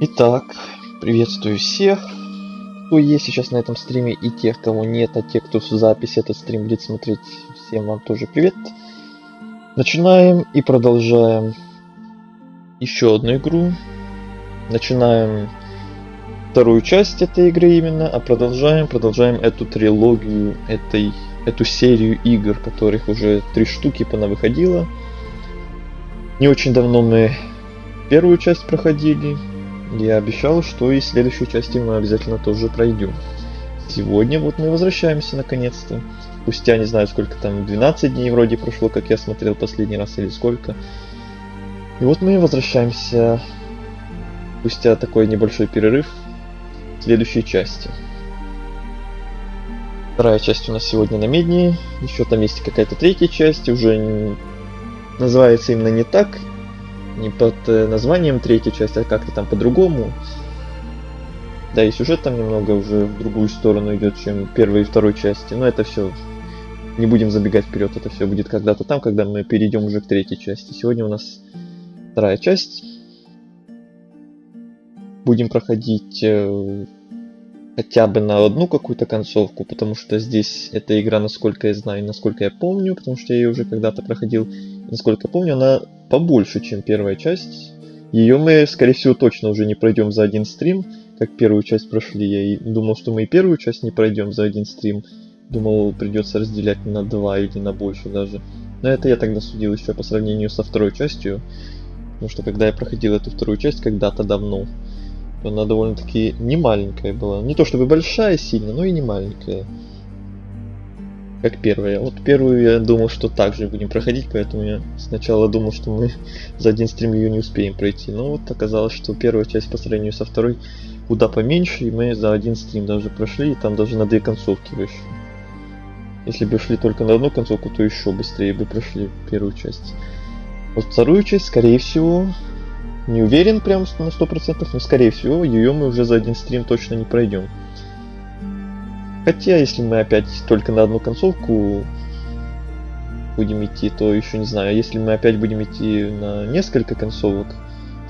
Итак, приветствую всех, кто есть сейчас на этом стриме, и тех, кого нет, а те, кто в записи этот стрим будет смотреть, всем вам тоже привет. Начинаем и продолжаем еще одну игру. Начинаем вторую часть этой игры именно, а продолжаем эту трилогию, эту серию игр, которых уже 3 штуки понавыходило. Не очень давно мы первую часть проходили. Я обещал, что и следующую часть мы обязательно тоже пройдем. Сегодня вот мы возвращаемся наконец-то. Спустя не знаю сколько там, 12 дней вроде прошло, как я смотрел последний раз или сколько. И вот мы возвращаемся спустя такой небольшой перерыв к следующей части. Вторая часть у нас сегодня на медне. Еще там есть какая-то третья часть, уже называется именно не так. Не под названием третья часть, а как-то там по-другому. Да, и сюжет там немного уже в другую сторону идет, чем первой и второй части. Но это все. Не будем забегать вперед, это все будет когда-то там, когда мы перейдем уже к третьей части. Сегодня у нас вторая часть. Будем проходить хотя бы на одну какую-то концовку, потому что здесь эта игра, насколько я знаю, насколько я помню, потому что я ее уже когда-то проходил, насколько я помню, она побольше, чем первая часть. Ее мы, скорее всего, точно уже не пройдем за один стрим, как первую часть прошли. Я и думал, что мы и первую часть не пройдем за один стрим. Думал, придется разделять на 2 или на больше даже. Но это я тогда судил еще по сравнению со второй частью. Потому что когда я проходил эту вторую часть когда-то давно, то она довольно-таки не маленькая была. Не то чтобы большая сильно, но и не маленькая. Как первая. Вот первую я думал, что так же будем проходить, поэтому я сначала думал, что мы за один стрим ее не успеем пройти. Но вот оказалось, что первая часть по сравнению со второй куда поменьше, и мы за один стрим даже прошли, и там даже на 2 концовки вышли. Если бы шли только на одну концовку, то еще быстрее бы прошли первую часть. Вот вторую часть, скорее всего, не уверен прям на 100%, но скорее всего ее мы уже за один стрим точно не пройдем. Хотя, если мы опять только на одну концовку будем идти, то еще не знаю. Если мы опять будем идти на несколько концовок,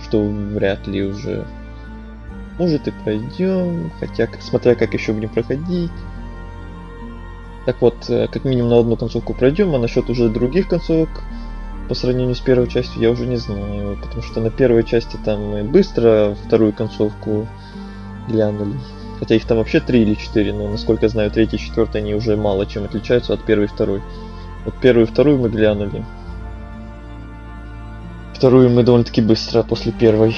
что вряд ли уже, может и пройдем, хотя смотря как еще будем проходить. Так вот, как минимум на одну концовку пройдем, а насчет уже других концовок по сравнению с первой частью я уже не знаю, потому что на первой части там мы быстро вторую концовку глянули. Хотя их там вообще 3 или 4, но насколько я знаю, 3 и 4 они уже мало чем отличаются от первой и второй. Вот первую и вторую мы глянули. Вторую мы довольно-таки быстро после первой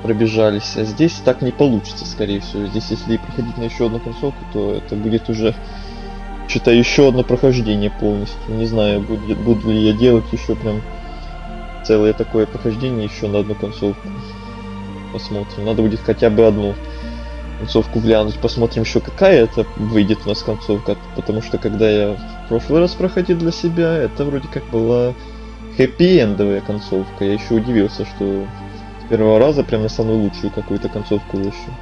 пробежались. А здесь так не получится, скорее всего. Здесь, если проходить на еще одну концовку, то это будет уже, считай, еще одно прохождение полностью. Не знаю, буду ли я делать еще прям целое такое прохождение еще на одну концовку. Посмотрим. Надо будет хотя бы одну концовку глянуть, посмотрим еще какая это выйдет у нас концовка, потому что когда я в прошлый раз проходил для себя, это вроде как была хэппи-эндовая концовка. Я еще удивился, что с первого раза прям на самую лучшую какую-то концовку вышел.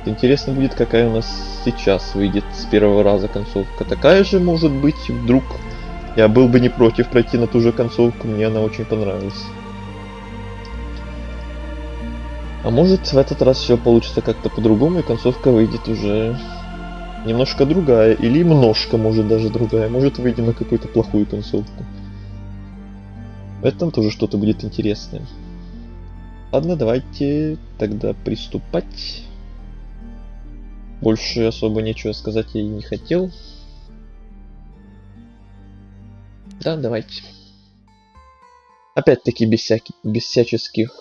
Интересно будет, какая у нас сейчас выйдет с первого раза концовка. Такая же, может быть, вдруг я был бы не против пройти на ту же концовку, мне она очень понравилась. А может, в этот раз все получится как-то по-другому, и концовка выйдет уже немножко другая, или немножко, может, даже другая. Может, выйдем на какую-то плохую концовку. В этом тоже что-то будет интересное. Ладно, давайте тогда приступать. Больше особо нечего сказать я и не хотел. Да, давайте. Опять-таки без всяческих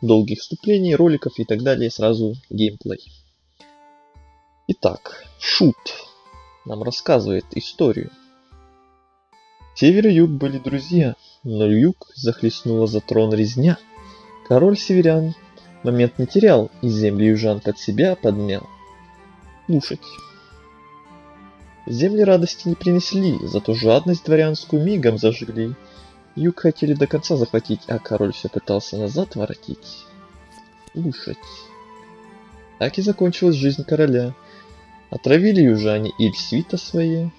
долгих вступлений, роликов и так далее, сразу геймплей. Итак, Шут нам рассказывает историю. Север и юг были друзья, но юг захлестнула за трон резня. Король северян момент не терял, и земли южан под себя подмял. Слушать. Земли радости не принесли, зато жадность дворянскую мигом зажгли. Юг хотели до конца захватить, а король все пытался назад воротить. Слушать. Так и закончилась жизнь короля. Отравили южане иль свита свои.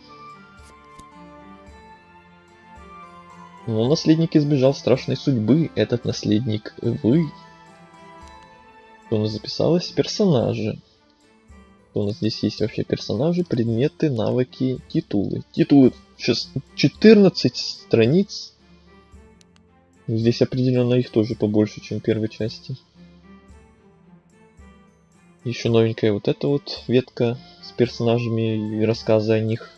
Но наследник избежал страшной судьбы. Этот наследник вы. Что у нас записалось? Персонажи. Что у нас здесь есть вообще? Персонажи, предметы, навыки, титулы. Титулы. Сейчас 14 страниц. Здесь определенно их тоже побольше, чем в первой части. Еще новенькая вот эта вот ветка с персонажами и рассказы о них.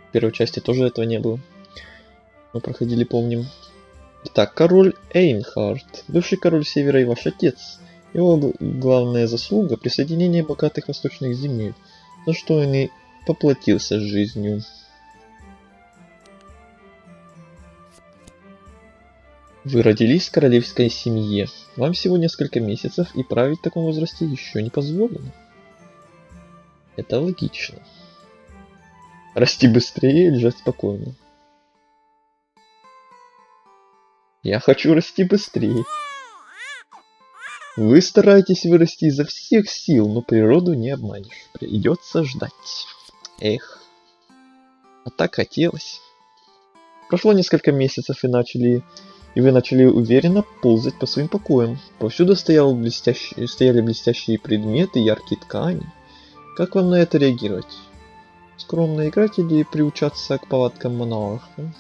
В первой части тоже этого не было. Мы проходили, помним. Итак, король Эйнхард. Бывший король Севера и ваш отец. Его главная заслуга — присоединение богатых восточных земель, за что он и поплатился жизнью. Вы родились в королевской семье. Вам всего несколько месяцев, и править в таком возрасте еще не позволено. Это логично. Расти быстрее и лежать спокойно. Я хочу расти быстрее. Вы стараетесь вырасти изо всех сил, но природу не обманешь. Придется ждать. Эх. А так хотелось. Прошло несколько месяцев, и вы начали уверенно ползать по своим покоям. Повсюду стояли блестящие предметы, яркие ткани. Как вам на это реагировать? Скромно играть или приучаться к повадкам монарха?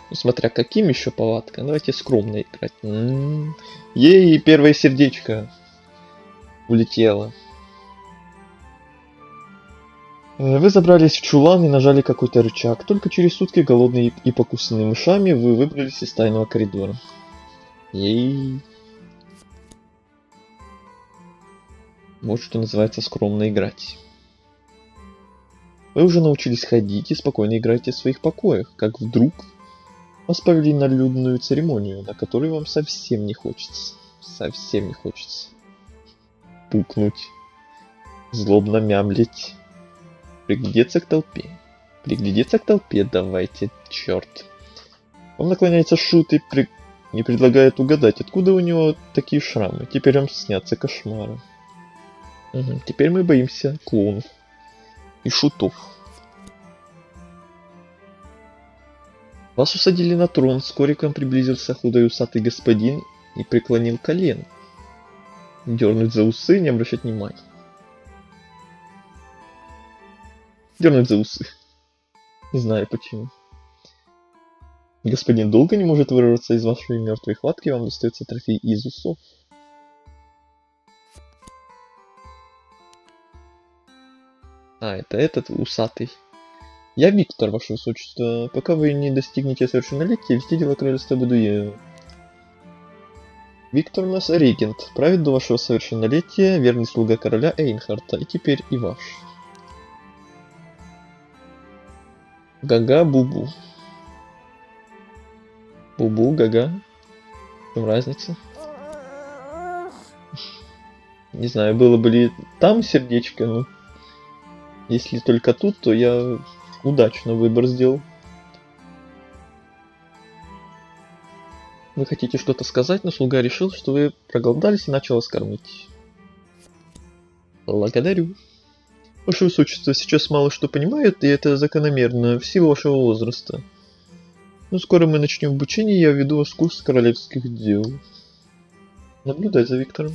Ну, смотря каким еще повадкам. Давайте скромно играть. Ей, первое сердечко улетело. Вы забрались в чулан и нажали какой-то рычаг. Только через сутки, голодные и покусанные мышами, вы выбрались из тайного коридора. Ей. Вот что называется скромно играть. Вы уже научились ходить и спокойно играете в своих покоях, как вдруг вас повели на людную церемонию, на которой вам совсем не хочется. Совсем не хочется. Пукнуть. Злобно мямлить. Приглядеться к толпе. Приглядеться к толпе давайте, черт. Он наклоняется Шут и предлагает угадать, откуда у него такие шрамы. Теперь вам снятся кошмары. Теперь мы боимся клоунов и шутов. Вас усадили на трон, вскоре к вам приблизился худой усатый господин и преклонил колено. Дернуть за усы, не обращать внимания. Дернуть за усы. Не знаю почему. Господин долго не может вырваться из вашей мертвой хватки, вам достается трофей из усов. А, это этот усатый. Я Виктор, ваше высочество. Пока вы не достигнете совершеннолетия, вести дела королевства буду я. Виктор у нас регент. Правит до вашего совершеннолетия, верный слуга короля Эйнхарта. И теперь и ваш. Гага-бубу. Бубу, гага. В чем разница? Не знаю, было бы ли там сердечко, но... Если только тут, то я удачно выбор сделал. Вы хотите что-то сказать, но слуга решил, что вы проголодались и начал вас кормить. Благодарю. Ваше высочество сейчас мало что понимает, и это закономерно в силу вашего возраста. Но скоро мы начнем обучение, и я введу вас в курс королевских дел. Наблюдай за Виктором.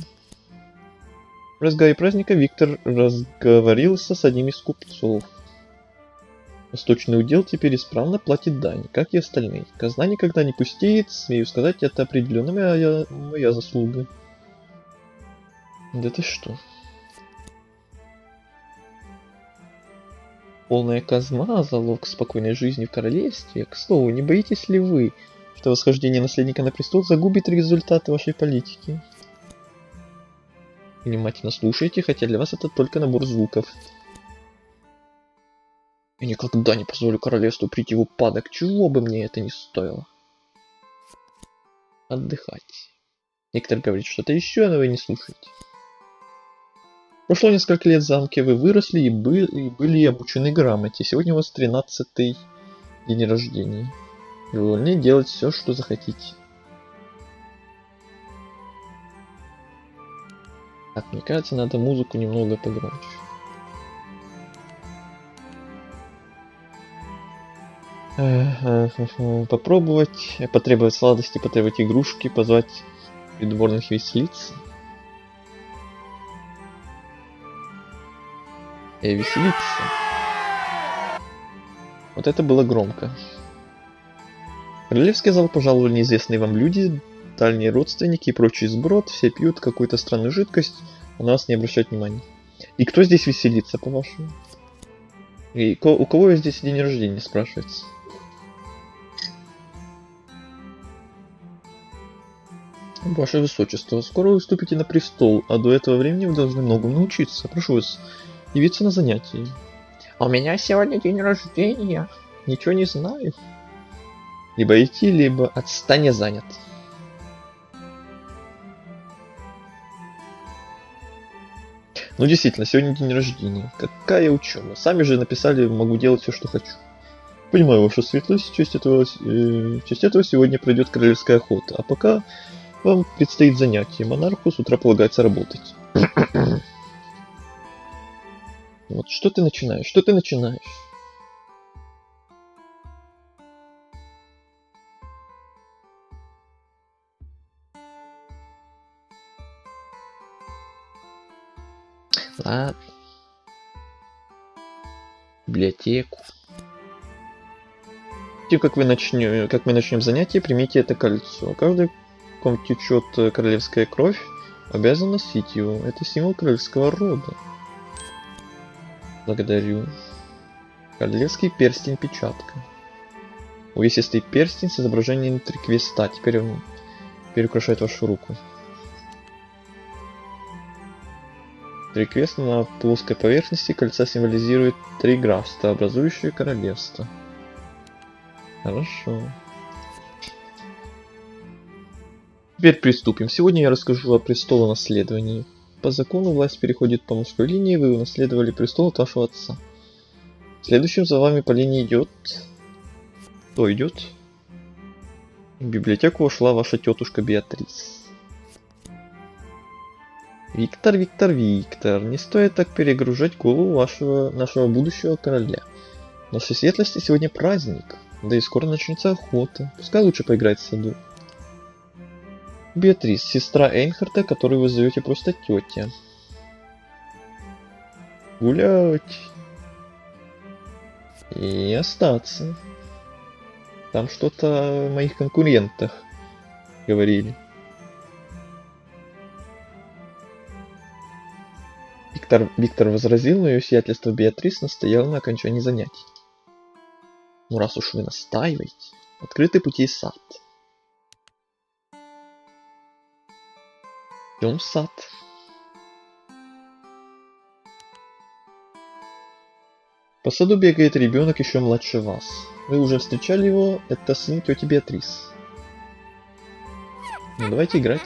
В разгаре праздника Виктор разговорился с одним из купцов. Восточный удел теперь исправно платит дань, как и остальные. Казна никогда не пустеет, смею сказать, это определенно моя заслуга. Да ты что? Полная казна, залог спокойной жизни в королевстве. К слову, не боитесь ли вы, что восхождение наследника на престол загубит результаты вашей политики? Внимательно слушайте, хотя для вас это только набор звуков. Я никогда не позволю королевству прийти в упадок, чего бы мне это ни стоило. Отдыхать. Некоторые говорят что-то еще, но вы не слушаете. Прошло несколько лет в замке, вы выросли и были обучены грамоте. Сегодня у вас 13-й день рождения. Вы вольны делать все, что захотите. Так, мне кажется, надо музыку немного погромче. Попробовать, потребовать сладости, потребовать игрушки, позвать Придворных веселиться. Веселиться. Вот это было громко. В королевский зал пожаловали неизвестные вам люди, дальние родственники и прочий сброд. Все пьют какую-то странную жидкость, а на вас не обращают внимания. И кто здесь веселится, по-вашему? И у кого здесь день рождения, спрашивается? Ваше Высочество, скоро вы вступите на престол, а до этого времени вы должны многому научиться. Прошу вас явиться на занятия. А у меня сегодня день рождения. Ничего не знаю. Либо идти, либо отстань, я занят. Ну действительно, сегодня день рождения. Какая учеба. Сами же написали, могу делать все, что хочу. Понимаю, ваша светлость, в честь этого сегодня пройдет королевская охота. А пока вам предстоит занятие. Монарху с утра полагается работать. Вот что ты начинаешь? Что ты начинаешь? Ладно. Библиотеку. Как мы начнем занятие, примите это кольцо. Каждый, в ком течет королевская кровь, обязан носить его. Это символ королевского рода. Благодарю. Королевский перстень-печатка. Увесистый перстень с изображением три креста. Теперь он переукрашает вашу руку. Три креста на плоской поверхности кольца символизирует три графства, образующие королевство. Хорошо. Теперь приступим. Сегодня я расскажу о престолонаследовании. По закону власть переходит по мужской линии, вы унаследовали престол от вашего отца. Следующим за вами по линии идет... Кто идет? В библиотеку вошла ваша тетушка Беатрис. Виктор, не стоит так перегружать голову нашего будущего короля. Нашей светлости сегодня праздник, да и скоро начнется охота. Пускай лучше поиграть в саду. Беатрис, сестра Эйнхарта, которую вы зовете просто тетя. Гулять. И остаться. Там что-то о моих конкурентах говорили. Виктор возразил, но ее сиятельство Беатрис настоял на окончании занятий. Ну раз уж вы настаиваете, открытый путей сад. Идем в сад. По саду бегает ребенок еще младше вас. Вы уже встречали его, это сын тети Беатрис. Ну давайте играть.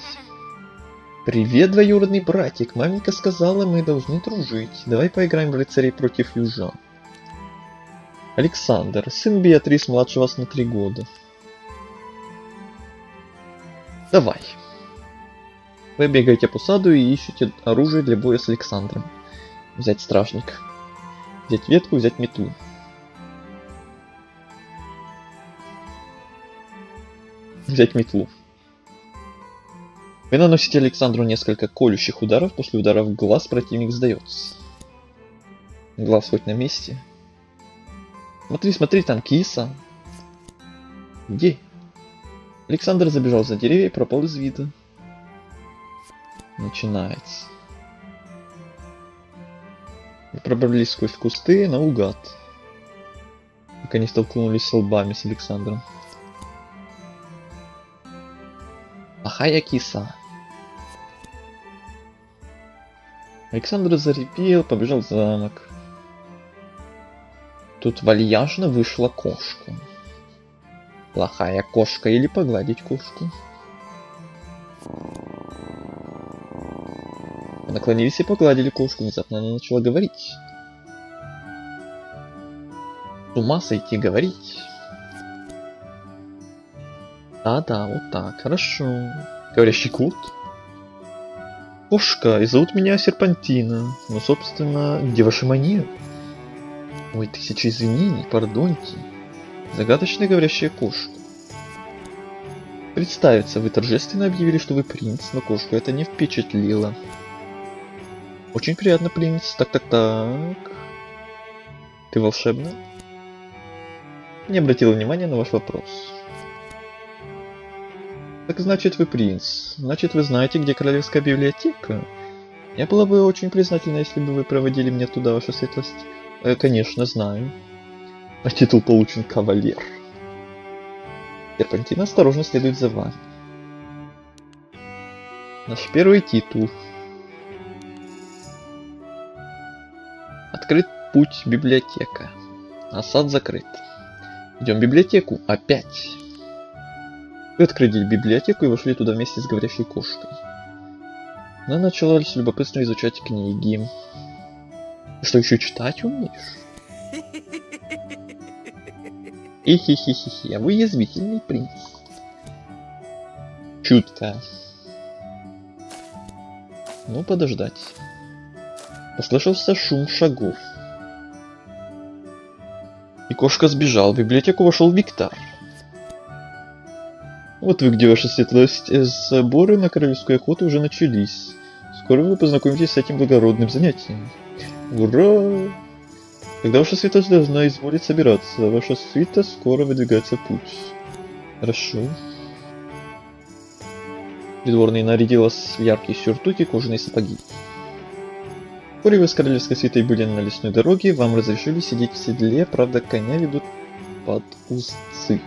Привет, двоюродный братик. Маменька сказала, мы должны дружить. Давай поиграем в рыцарей против южан. Александр, сын Беатрис, младше вас на 3 года. Давай. Вы бегаете по саду и ищете оружие для боя с Александром. Взять стражника. Взять ветку, взять метлу. Взять метлу. Вы наносите Александру несколько колющих ударов, после ударов в глаз противник сдается. Глаз хоть на месте. Смотри, там киса. Где? Александр забежал за деревья и пропал из вида. Начинается. Мы пробрались сквозь кусты наугад, пока не столкнулись лбами с Александром. Плохая киса. Александр заревел, побежал в замок. Тут вальяжно вышла кошка. Плохая кошка или погладить кошку. Наклонились и погладили кошку. Внезапно она начала говорить. С ума сойти говорить. Да, вот так, хорошо. Говорящий кот. Кошка, и зовут меня Серпантина. Ну, собственно, где ваша мания? Ой, 1000 извинений, пардоньте. Загадочная говорящая кошка. Представиться, вы торжественно объявили, что вы принц, но кошку это не впечатлило. Очень приятно, принц. Так. Ты волшебна? Не обратила внимания на ваш вопрос. Так значит вы принц. Значит вы знаете, где королевская библиотека? Я была бы очень признательна, если бы вы проводили меня туда, ваша светлость. Конечно, знаю. А титул получен кавалер. Серпантина осторожно следует за вами. Наш первый титул. Открыт путь библиотека. А сад закрыт. Идем в библиотеку. Опять. Вы открыли библиотеку и вошли туда вместе с говорящей кошкой. Она начала с любопытством изучать книги. Ты что, еще читать умеешь? Хи-хи-хи-хи-хи, а вы язвительный принц. Чутко. Ну, подождать. Послышался шум шагов. И кошка сбежал. В библиотеку вошел Виктор. Вот вы где, ваша светлость. Сборы на королевскую охоту уже начались. Скоро вы познакомитесь с этим благородным занятием. Ура! Когда ваша светлость должна изволить собираться, ваша свита скоро выдвигается в путь. Хорошо. Придворный нарядилась в яркие сюртуки и кожаные сапоги. Вскоре вы с королевской свитой были на лесной дороге, вам разрешили сидеть в седле, правда коня ведут под узцы.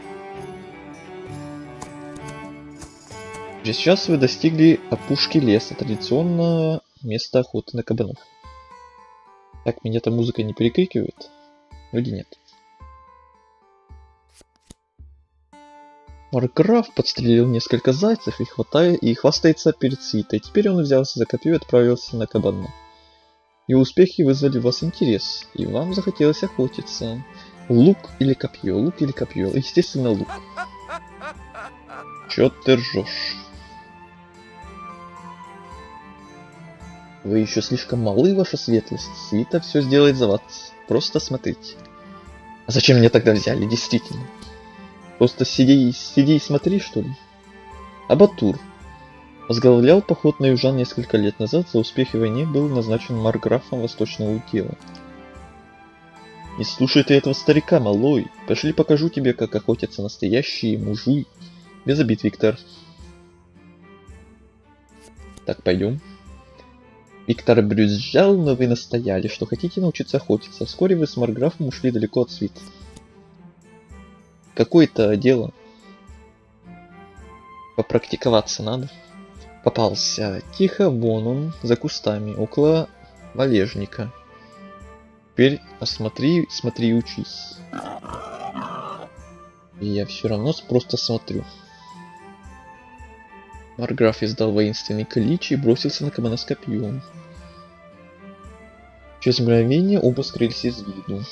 Уже сейчас вы достигли опушки леса, традиционного места охоты на кабанов. Так, меня там музыка не перекрикивает? Вроде нет. Маркграф подстрелил несколько зайцев и хвастается перед свитой. Теперь он взялся за копье и отправился на кабана. Его успехи вызвали у вас интерес, и вам захотелось охотиться. Лук или копье? Лук или копье? Естественно, лук. Чё ты ржёшь? Вы еще слишком малы, ваша светлость. Свита все сделает за вас. Просто смотрите. А зачем меня тогда взяли, действительно? Просто сиди и смотри, что ли? Абатур. Возглавлял поход на южан несколько лет назад, за успехи в войне был назначен марграфом Восточного удела. Не слушай ты этого старика, малой. Пошли покажу тебе, как охотятся настоящие мужи. Без обид, Виктор. Так, пойдем. Виктор брюзжал, но вы настояли, что хотите научиться охотиться. Вскоре вы с марграфом ушли далеко от свиты. Какое-то дело. Попрактиковаться надо. Попался. Тихо, вон он, за кустами, около валежника. Теперь осмотри, смотри и учись. И я все равно просто смотрю. Марграф издал воинственный клич и бросился на кабана с копьем. Через мгновение оба скрылись из виду.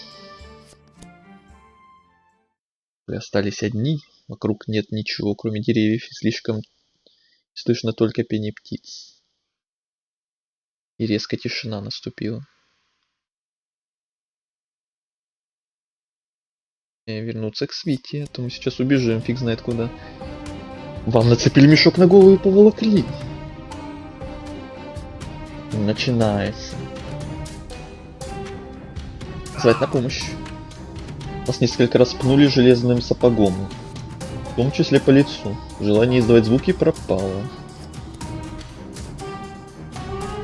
Вы остались одни, вокруг нет ничего, кроме деревьев, и слишком слышно только пение птиц. И резко тишина наступила. Вернуться к свите, а то мы сейчас убежим, фиг знает куда. Вам нацепили мешок на голову и поволокли. Начинается. Звать на помощь. Вас несколько раз пнули железным сапогом. В том числе по лицу. Желание издавать звуки пропало.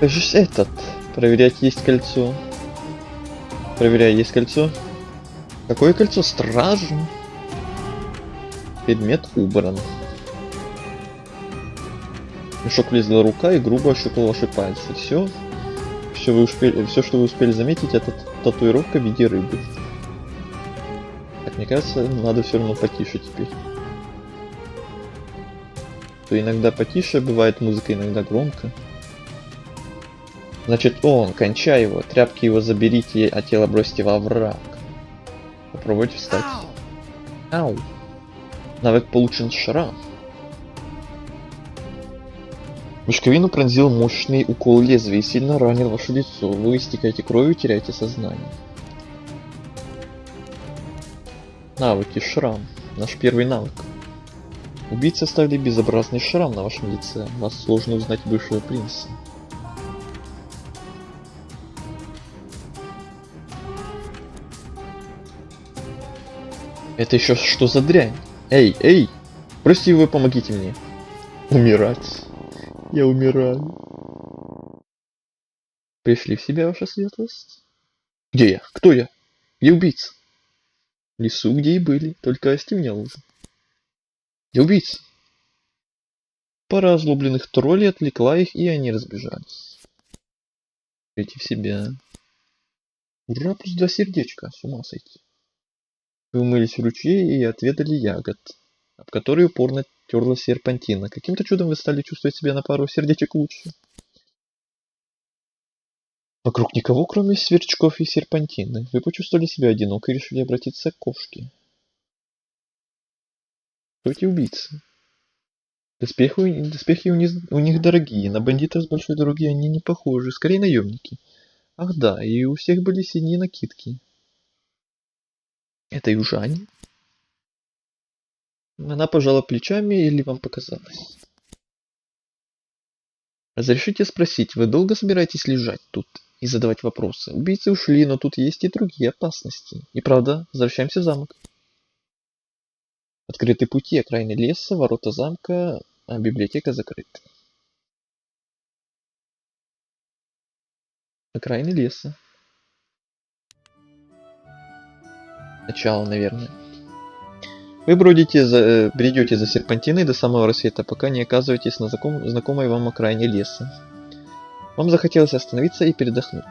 Кажись, этот. Проверять, есть кольцо. Проверяй, есть кольцо. Какое кольцо? Стражу. Предмет убран. Мешок влезла рука и грубо ощупал ваши пальцы. Все, что вы успели заметить, это татуировка в виде рыбы. Так, мне кажется, надо все равно потише теперь. То иногда потише бывает музыка, иногда громко. Значит, он, кончай его, тряпки его заберите, а тело бросьте во овраг. Попробуйте встать. Ау. Навык получен шрам. Мешковину пронзил мощный укол лезвия и сильно ранил ваше лицо. Вы истекаете кровью и теряете сознание. Навыки, шрам. Наш первый навык. Убийцы оставили безобразный шрам на вашем лице. Вас сложно узнать бывшего принца. Это еще что за дрянь? Эй, эй! Прости, вы помогите мне. Умирать. Я умираю. Пришли в себя, ваша светлость? Где я? Кто я? Где убийца? В лесу, где и были, только остемнело уже. Где убийца? Пара озлобленных троллей отвлекла их, и они разбежались. Прийти в себя. Ура, плюс 2 сердечка, с ума сойти. Вы умылись в ручье и отведали ягод, об которые упорно терла серпантина. Каким-то чудом вы стали чувствовать себя на пару сердечек лучше. Вокруг никого, кроме сверчков и серпантины. Вы почувствовали себя одиноко и решили обратиться к кошке. Кто эти убийцы? Доспехи у них дорогие, на бандитов с большой дороги они не похожи, скорее наемники. Ах да, и у всех были синие накидки. Это южане? Она пожала плечами, или вам показалось? Разрешите спросить, вы долго собираетесь лежать тут и задавать вопросы? Убийцы ушли, но тут есть и другие опасности. И правда, возвращаемся в замок. Открыты пути, окраины леса, ворота замка, а библиотека закрыта. Окраины леса. Начало, наверное. Вы бредете за серпантиной до самого рассвета, пока не оказываетесь на знакомой вам окраине леса. Вам захотелось остановиться и передохнуть.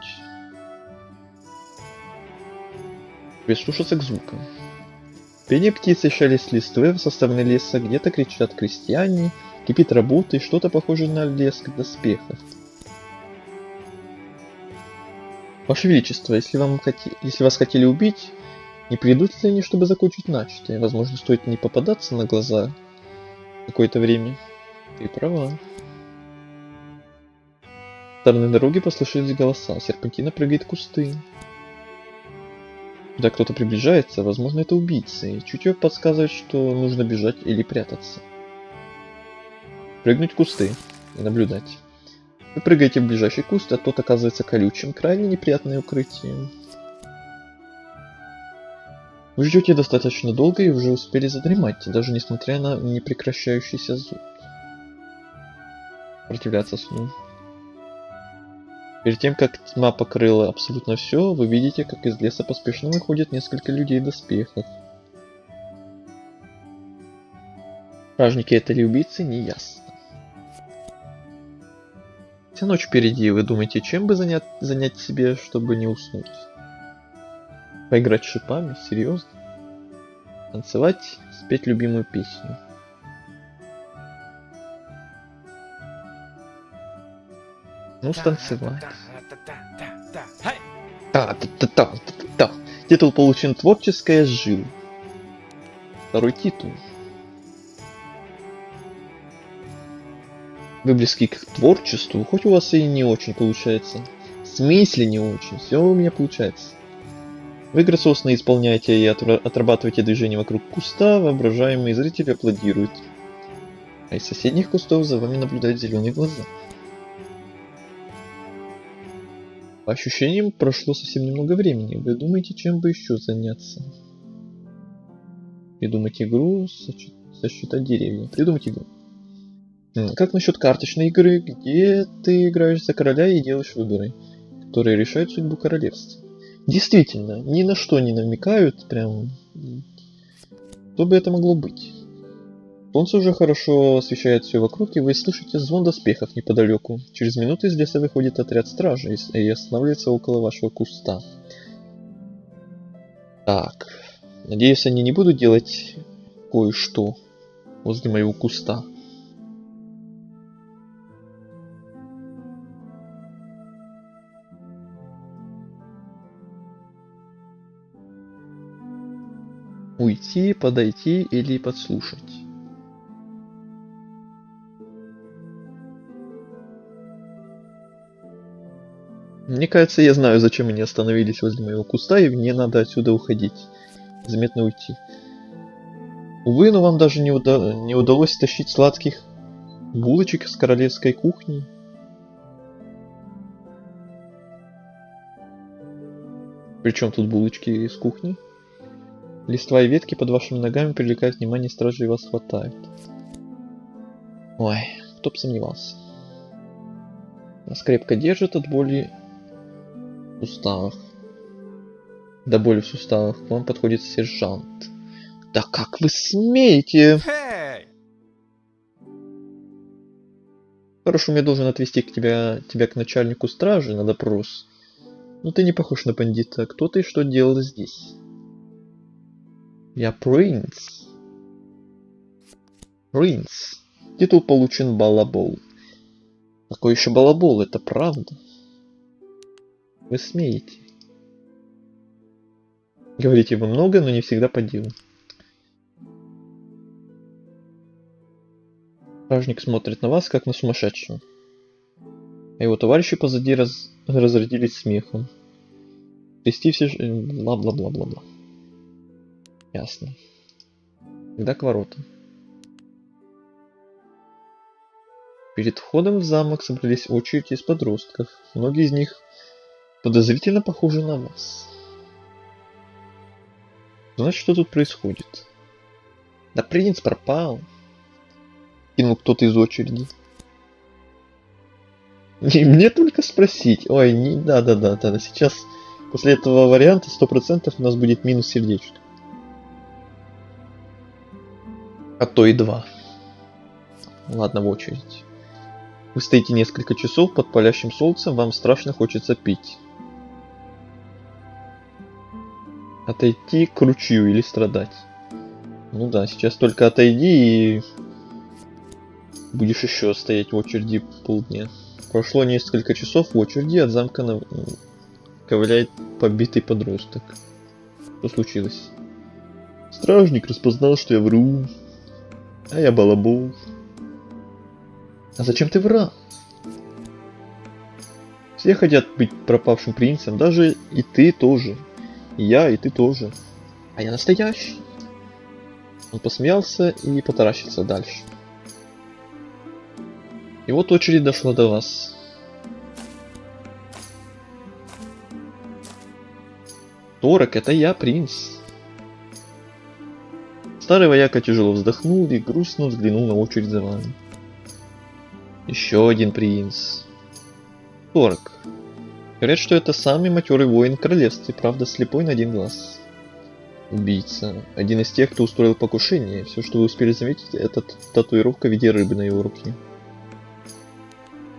Прислушаться к звукам. Пение птицы, шелест листвы со стороны леса, где-то кричат крестьяне, кипит работа и что-то похожее на лязг доспехов. Ваше Величество, если вас хотели убить, не придут ли они, чтобы закончить начатое? Возможно, стоит не попадаться на глаза какое-то время. Ты права. С стороны дороги послышались голоса. Серпантина прыгает в кусты. Когда кто-то приближается, возможно, это убийцы. Чутье подсказывает, что нужно бежать или прятаться. Прыгнуть в кусты и наблюдать. Вы прыгаете в ближайший куст, а тот оказывается колючим. Крайне неприятное укрытие. Вы ждете достаточно долго и уже успели задремать, даже несмотря на непрекращающийся зуд. Сопротивляться сну. Перед тем, как тьма покрыла абсолютно все, вы видите, как из леса поспешно выходят несколько людей в доспехах. Стражники это ли убийцы, не ясно. Вся ночь впереди, вы думаете, чем бы занять себе, чтобы не уснуть? Поиграть шипами? Серьезно? Танцевать? Спеть любимую песню? Ну, станцевать. Та-та-та-та-та-та. Титул получен «Творческая жил». Второй титул. Вы близки к творчеству, хоть у вас и не очень получается. В смысле не очень? Все у меня получается. Вы грациозно исполняете и отрабатываете движения вокруг куста, воображаемые зрители аплодируют. А из соседних кустов за вами наблюдают зеленые глаза. По ощущениям, прошло совсем немного времени. Вы думаете, чем бы еще заняться? Придумать игру, сосчитать деревья. Придумать игру. Как насчет карточной игры, где ты играешь за короля и делаешь выборы, которые решают судьбу королевства? Действительно, ни на что не намекают, прям... Что бы это могло быть? Солнце уже хорошо освещает все вокруг, и вы слышите звон доспехов неподалеку. Через минуту из леса выходит отряд стражи и останавливается около вашего куста. Так, надеюсь, они не будут делать кое-что возле моего куста. Уйти, подойти или подслушать. Мне кажется, я знаю, зачем они остановились возле моего куста, и мне надо отсюда уходить. Заметно уйти. Увы, но вам даже не удалось тащить сладких булочек с королевской кухни. Причем тут булочки из кухни? Листва и ветки под вашими ногами привлекают внимание стражей, и вас хватает. Ой, кто бы сомневался. Нас крепко держит от боли в суставах. До боли в суставах к вам подходит сержант. Да как вы смеете? Hey! Хорошо, я должен отвезти тебя к начальнику стражи на допрос. Но ты не похож на бандита. Кто ты и что делал здесь? Я принц. Принц. Титул получен балабол. Какой еще балабол? Это правда. Вы смеете. Говорите вы много, но не всегда по делу. Стражник смотрит на вас, как на сумасшедшего. А его товарищи позади разрядились смехом. Трясти все... Бла-бла-бла-бла-бла. Ясно. Тогда к воротам. Перед входом в замок собрались очередь из подростков. Многие из них подозрительно похожи на вас. Значит, что тут происходит? Да принц пропал. Кинул кто-то из очереди. И мне только спросить. Ой, не... Да. Сейчас, после этого варианта, 100% у нас будет минус сердечко. А то и 2. Ладно, в очередь. Вы стоите несколько часов под палящим солнцем, вам страшно хочется пить. Отойти к ручью или страдать. Ну да, сейчас только отойди и... будешь еще стоять в очереди полдня. Прошло несколько часов в очереди, от замка ковыляет побитый подросток. Что случилось? Стражник распознал, что я вру. А я балабол. А зачем ты врал? Все хотят быть пропавшим принцем, даже и ты тоже. И я, и ты тоже. А я настоящий. Он посмеялся и потаращился дальше. И вот очередь дошла до вас. Торок, это я, принц. Старый вояка тяжело вздохнул и грустно взглянул на очередь за вами. Еще один принц. Торок. Говорят, что это самый матерый воин в королевстве, правда, слепой на один глаз. Убийца. Один из тех, кто устроил покушение. Все, что вы успели заметить, это татуировка в виде рыбы на его руке.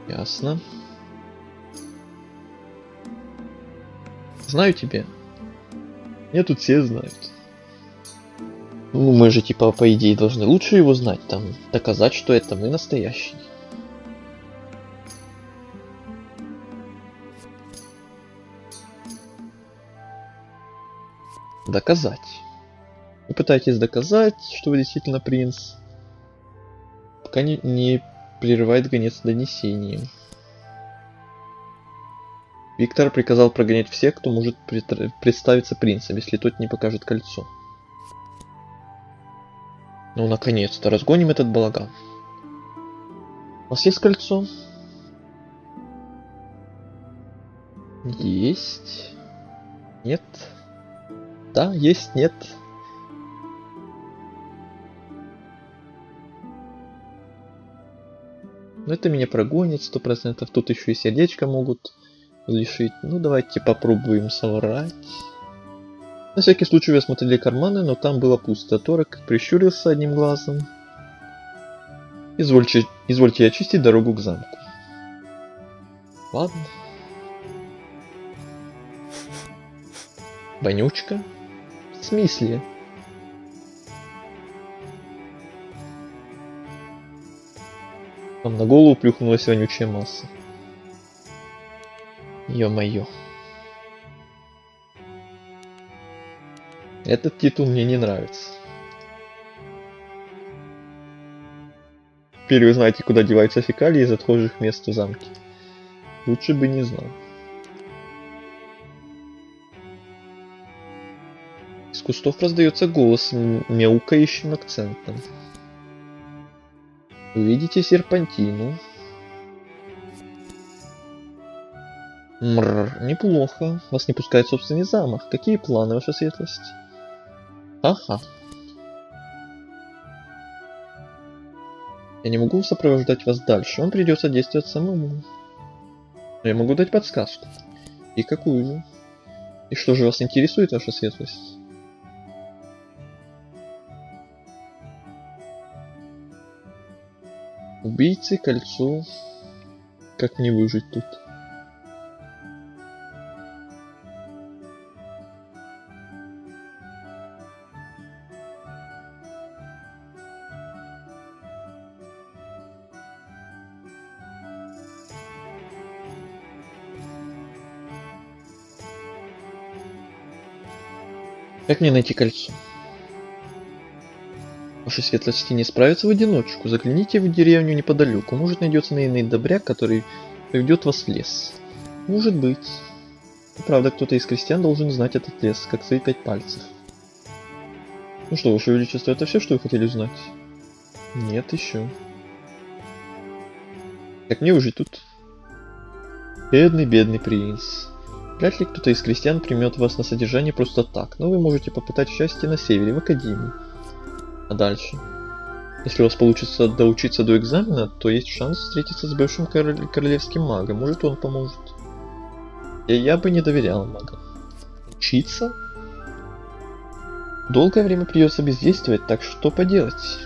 Ясно. Знаю тебя. Меня тут все знают. Ну, мы же типа по идее должны лучше его знать, там, доказать, что это мы настоящий. Доказать. Вы пытаетесь доказать, что вы действительно принц, пока не прерывает гонец донесением. Виктор приказал прогонять всех, кто может представиться принцем, если тот не покажет кольцо. Ну, наконец-то, разгоним этот балаган. У вас есть кольцо? Есть. Нет. Да, есть, нет. Но это меня прогонит 100%. Тут еще и сердечко могут лишить. Ну, давайте попробуем соврать. На всякий случай вы осмотрели карманы, но там было пусто. Торок прищурился одним глазом. Извольте очистить дорогу к замку. Ладно. Вонючка? В смысле? Вам на голову плюхнулась вонючая масса. Ё-моё. Этот титул мне не нравится. Теперь вы знаете, куда деваются фекалии из отхожих мест в замке. Лучше бы не знал. С кустов раздается голос с мяукающим акцентом. Вы видите серпантину? Мррр, неплохо. Вас не пускает в собственный замок. Какие планы, ваша светлость? Ага. Я не могу сопровождать вас дальше. Вам придется действовать самому. Но я могу дать подсказку. И какую же? И что же вас интересует, ваша светлость? Убийцы, кольцо. Как мне выжить тут? Как мне найти кольцо? Ваши светлости не справятся в одиночку. Загляните в деревню неподалеку. Может, найдется наивный добряк, который поведет вас в лес. Может быть. Правда, кто-то из крестьян должен знать этот лес, как свои 5 пальцев. Ну что, ваше величество, это все, что вы хотели узнать? Нет, еще. Как мне выжить тут? Бедный, бедный принц. Вряд ли кто-то из крестьян примет вас на содержание просто так, но вы можете попытать счастье на севере, в академии. А дальше? Если у вас получится доучиться до экзамена, то есть шанс встретиться с бывшим королевским магом. Может, он поможет. Я бы не доверял магам. Учиться? Долгое время придется бездействовать, так что поделать?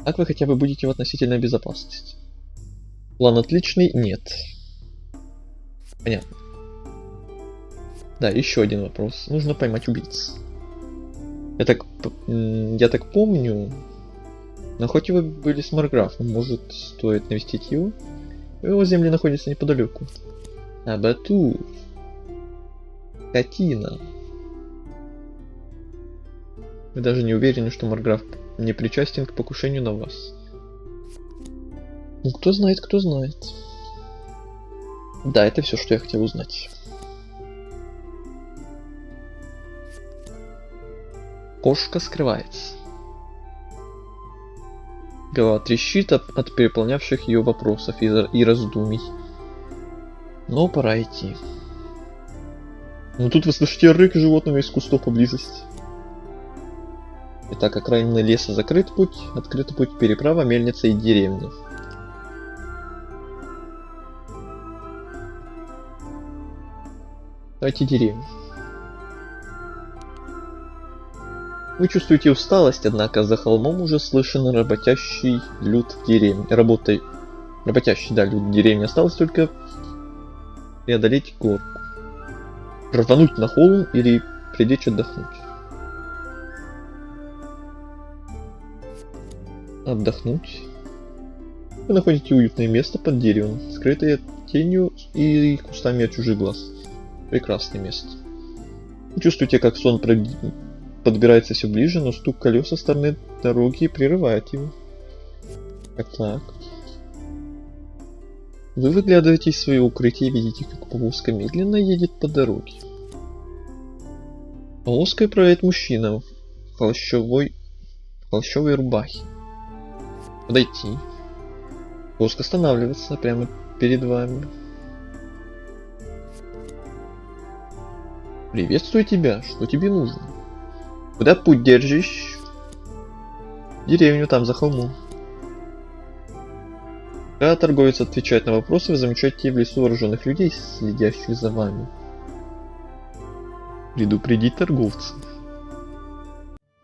Так вы хотя бы будете в относительной безопасности. План отличный? Нет. Понятно. Да, еще один вопрос. Нужно поймать убийц. Я так помню, на охоте вы были с Марграфом. Может, стоит навестить его? Его земли находятся неподалеку. Абатур. Катина. Вы даже не уверены, что Марграф не причастен к покушению на вас. Ну, кто знает, кто знает. Да, это все, что я хотел узнать. Кошка скрывается. Голова трещит от переполнявших ее вопросов и раздумий. Но пора идти. Но тут вы слышите рык животного из кустов поблизости. Итак, окраины леса закрыт путь, открыт путь переправа, мельница и деревня. Давайте деревню. Вы чувствуете усталость, однако за холмом уже слышен работящий люд в деревне. Работящий, да, люд в деревне. Осталось только преодолеть горку. Рвануть на холм или прилечь отдохнуть. Отдохнуть. Вы находите уютное место под деревом, скрытое тенью и кустами от чужих глаз. Прекрасное место. Вы чувствуете, как сон подбирается все ближе, но стук колес со стороны дороги прерывает его. Так. Вы выглядываете из своего укрытия и видите, как повозка медленно едет по дороге. Повозкой управляет мужчина в холщовой рубахе. Подойти. Повозка останавливается прямо перед вами. Приветствую тебя, что тебе нужно? Куда путь держишь? Деревню там за холмом. Когда торговец отвечает на вопросы, вы замечаете в лесу вооруженных людей, следящих за вами. Предупредить торговца.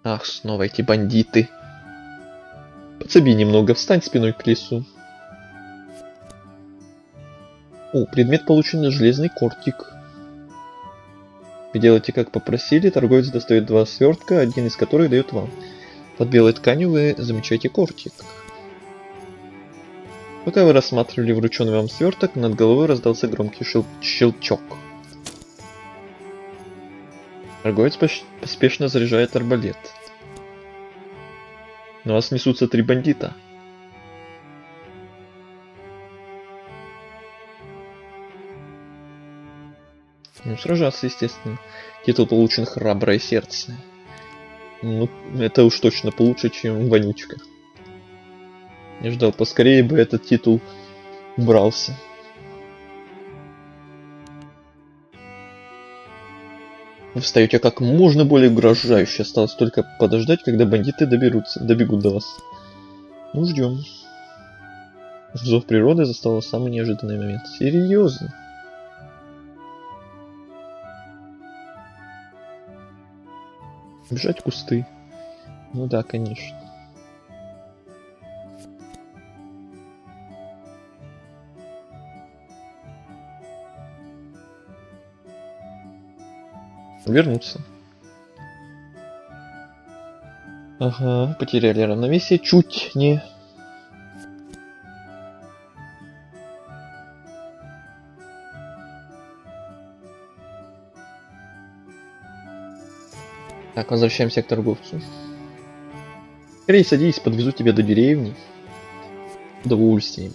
Ах, снова эти бандиты. Подсоби немного, встань спиной к лесу. О, предмет получен, железный кортик. Вы делаете, как попросили, торговец достает 2 свертка, один из которых дает вам. Под белой тканью вы замечаете кортик. Пока вы рассматривали врученный вам сверток, над головой раздался громкий щелчок. Торговец поспешно заряжает арбалет. На вас несутся 3 бандита. Ну, сражаться, естественно. Титул получен «Храброе сердце». Ну, это уж точно получше, чем «Вонючка». Я ждал, поскорее бы этот титул убрался. Вы встаете как можно более угрожающе. Осталось только подождать, когда бандиты добегут до вас. Ну, ждем. Зов природы застал самый неожиданный момент. Серьезно? Бежать в кусты. Ну да, конечно. Вернуться. Ага, потеряли равновесие. Чуть не... Так, возвращаемся к торговцу. Скорее садись, подвезу тебя до деревни. С удовольствием.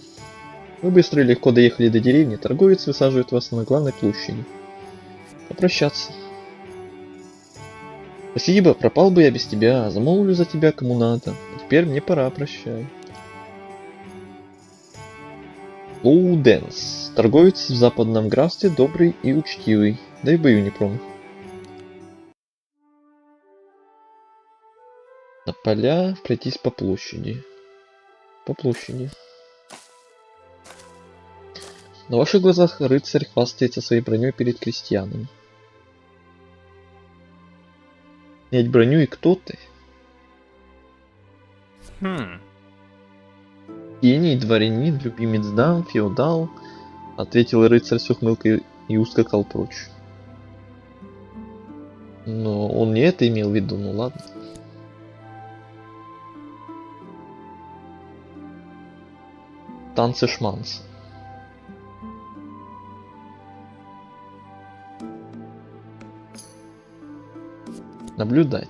Вы быстро и легко доехали до деревни. Торговец высаживает вас на главной площади. Попрощаться. Спасибо, пропал бы я без тебя. Замолвлю за тебя кому надо. Теперь мне пора, прощай. Лоуденс. Торговец в западном графстве, добрый и учтивый. Да и в бою не промах. На поля пройтись по площади. По площади. На ваших глазах рыцарь хвастается своей броней перед крестьянами. Снять броню и кто ты? Гений, дворянин, любимец дам, феодал, ответил рыцарь с ухмылкой и ускакал прочь. Но он не это имел в виду, ну ладно. Танцы шманцы. Наблюдать.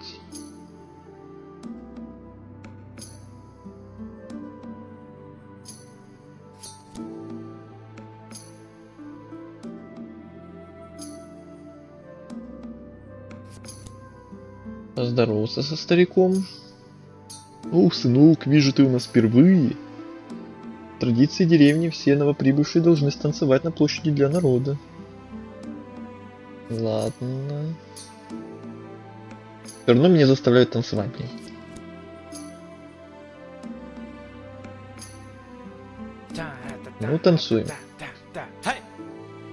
Поздороваться со стариком. О, сынок, вижу, ты у нас впервые. В традиции деревни все новоприбывшие должны станцевать на площади для народа. Ладно. Все равно меня заставляют танцевать, блин. Ну, танцуем.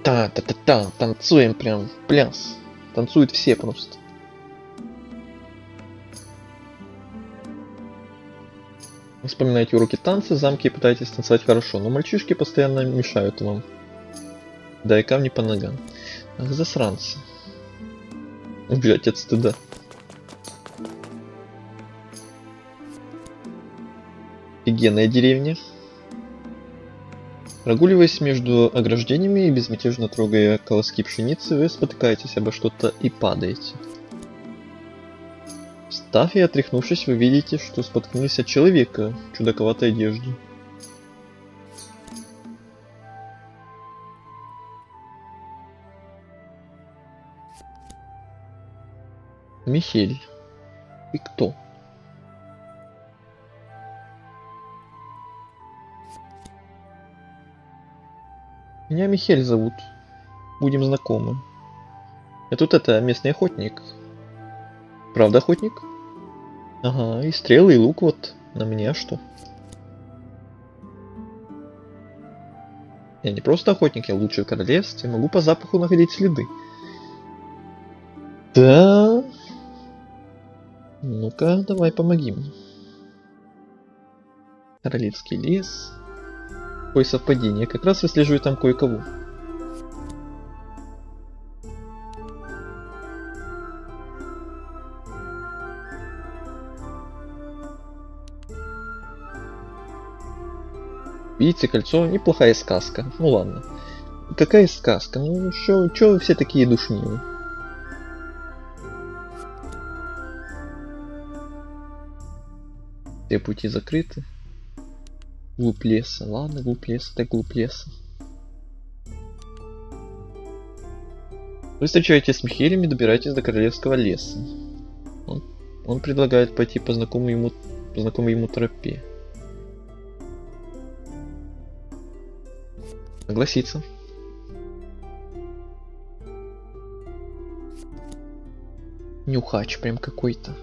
Та-та-та-та, танцуем прям в пляс. Танцуют все просто. Вспоминайте уроки танца, замки и пытайтесь танцевать хорошо, но мальчишки постоянно мешают вам. Да и камни по ногам. Ах, засранцы. Убежать от стыда. Офигенная деревня. Прогуливаясь между ограждениями и безмятежно трогая колоски пшеницы, вы спотыкаетесь обо что-то и падаете. Встав и отряхнувшись, вы видите, что споткнулись от человека в чудаковатой одежде. Михель. Ты кто? Меня Михель зовут. Будем знакомы. Я тут местный охотник. Правда охотник? Ага, и стрелы, и лук вот на мне, а что? Я не просто охотник, я лучший в королевстве, могу по запаху находить следы. Да. Ну-ка, давай помоги мне. Королевский лес. Какое совпадение, как раз выслеживаю там кое-кого. Видите, кольцо, неплохая сказка. Ну ладно. Какая сказка? Ну чё вы все такие душнилы? Все пути закрыты. Глубь леса. Ладно, глубь леса, так глубь леса. Вы встречаетесь с Михелем и добираетесь до Королевского леса. Он предлагает пойти по знакомой ему тропе. Согласится. Нюхач прям какой-то.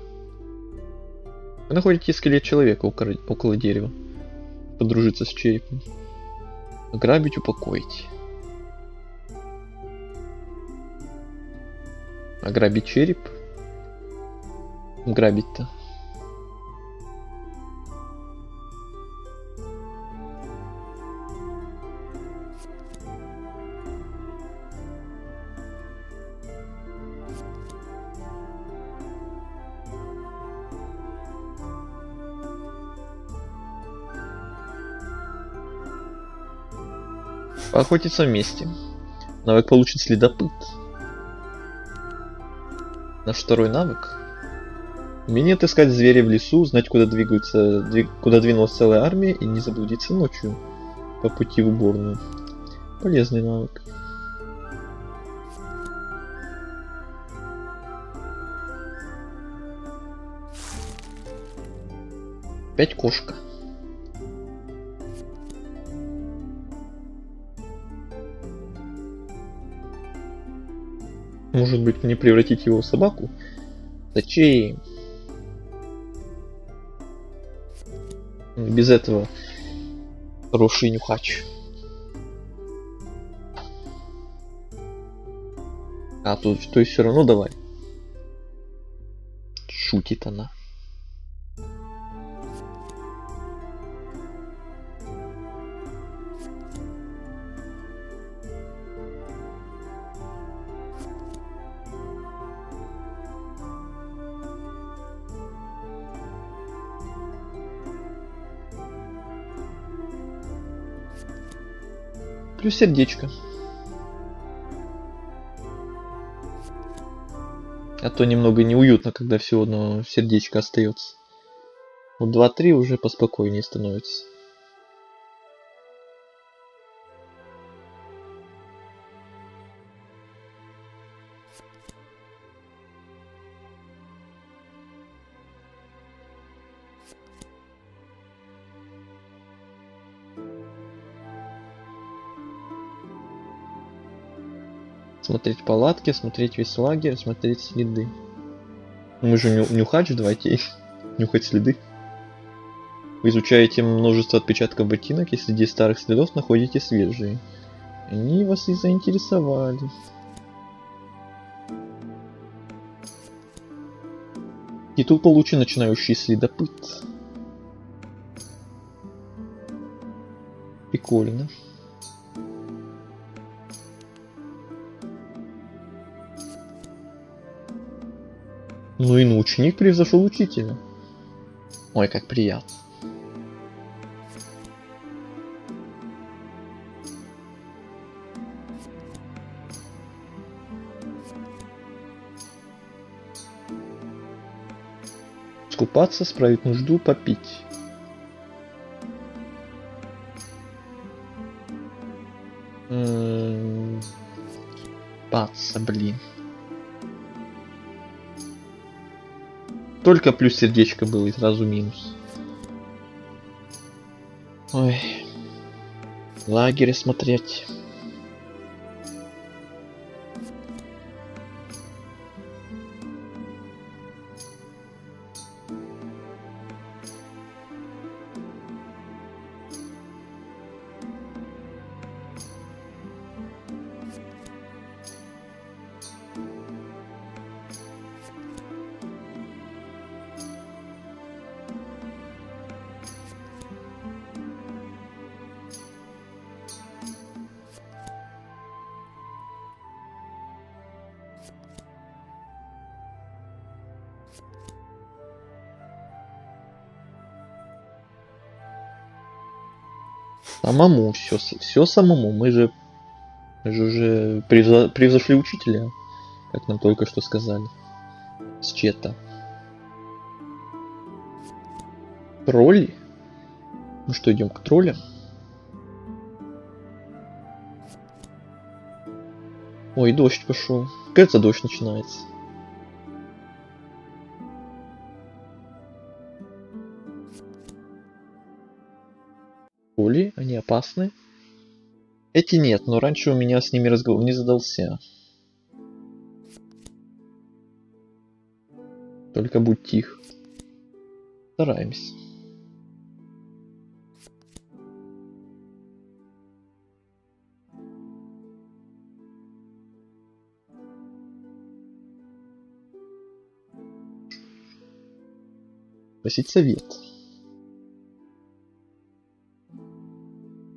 Вы находите скелет человека около дерева. Подружиться с черепом. Ограбить, упокоить. Ограбить череп? Грабить-то. Поохотиться вместе. Навык получит следопыт. Наш второй навык. Умение отыскать зверя в лесу, знать, куда двинулась целая армия и не заблудиться ночью по пути в уборную. Полезный навык. Опять кошка. Может быть, мне превратить его в собаку? Зачем? Без этого хороший нюхач. А тут то есть все равно давай. Шутит она. Плюс сердечко. А то немного неуютно, когда все одно сердечко остается. Вот 2-3 уже поспокойнее становится. Смотреть палатки, смотреть весь лагерь, смотреть следы. Мы же нюхач, давайте нюхать следы. Вы изучаете множество отпечатков ботинок, и среди старых следов находите свежие. Они вас и заинтересовали. Титул получен начинающий следопыт. Прикольно. Ну и ученик превзошел учителя. Ой, как приятно. Скупаться, справить нужду, попить. Скупаться, блин. Только плюс сердечко было и сразу минус. Ой. Лагерь смотреть. Самому, все самому. Мы же уже превзошли учителя, как нам только что сказали. С чета. Тролли? Ну что, идем к троллям? Ой, дождь пошел. Кажется, дождь начинается. Пули, они опасны. Эти нет, но раньше у меня с ними разговор не задался. Только будь тих. Стараемся. Просить совет.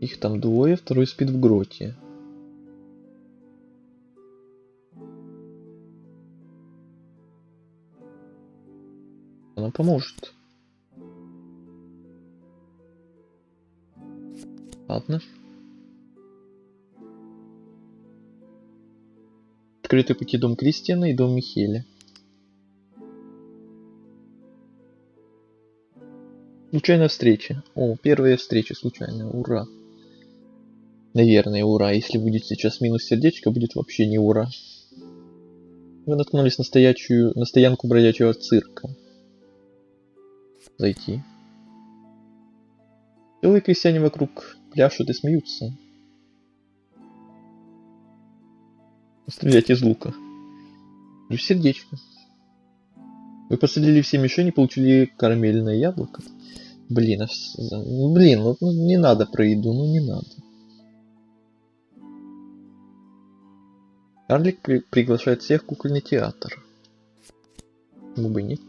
Их там двое, второй спит в гроте. Она поможет. Ладно. Открытый пути дом Кристиана и дом Михеля. Случайная встреча. О, первая встреча случайная. Ура. Наверное, ура. Если будет сейчас минус сердечко, будет вообще не ура. Вы наткнулись на стоянку бродячего цирка. Зайти. Белые крестьяне вокруг пляшут и смеются. Стрелять из лука. Плюс сердечко. Вы посадили все мишени, получили карамельное яблоко. Блин, ну не надо про еду, ну не надо. Карлик приглашает всех в кукольный театр. Почему бы нет?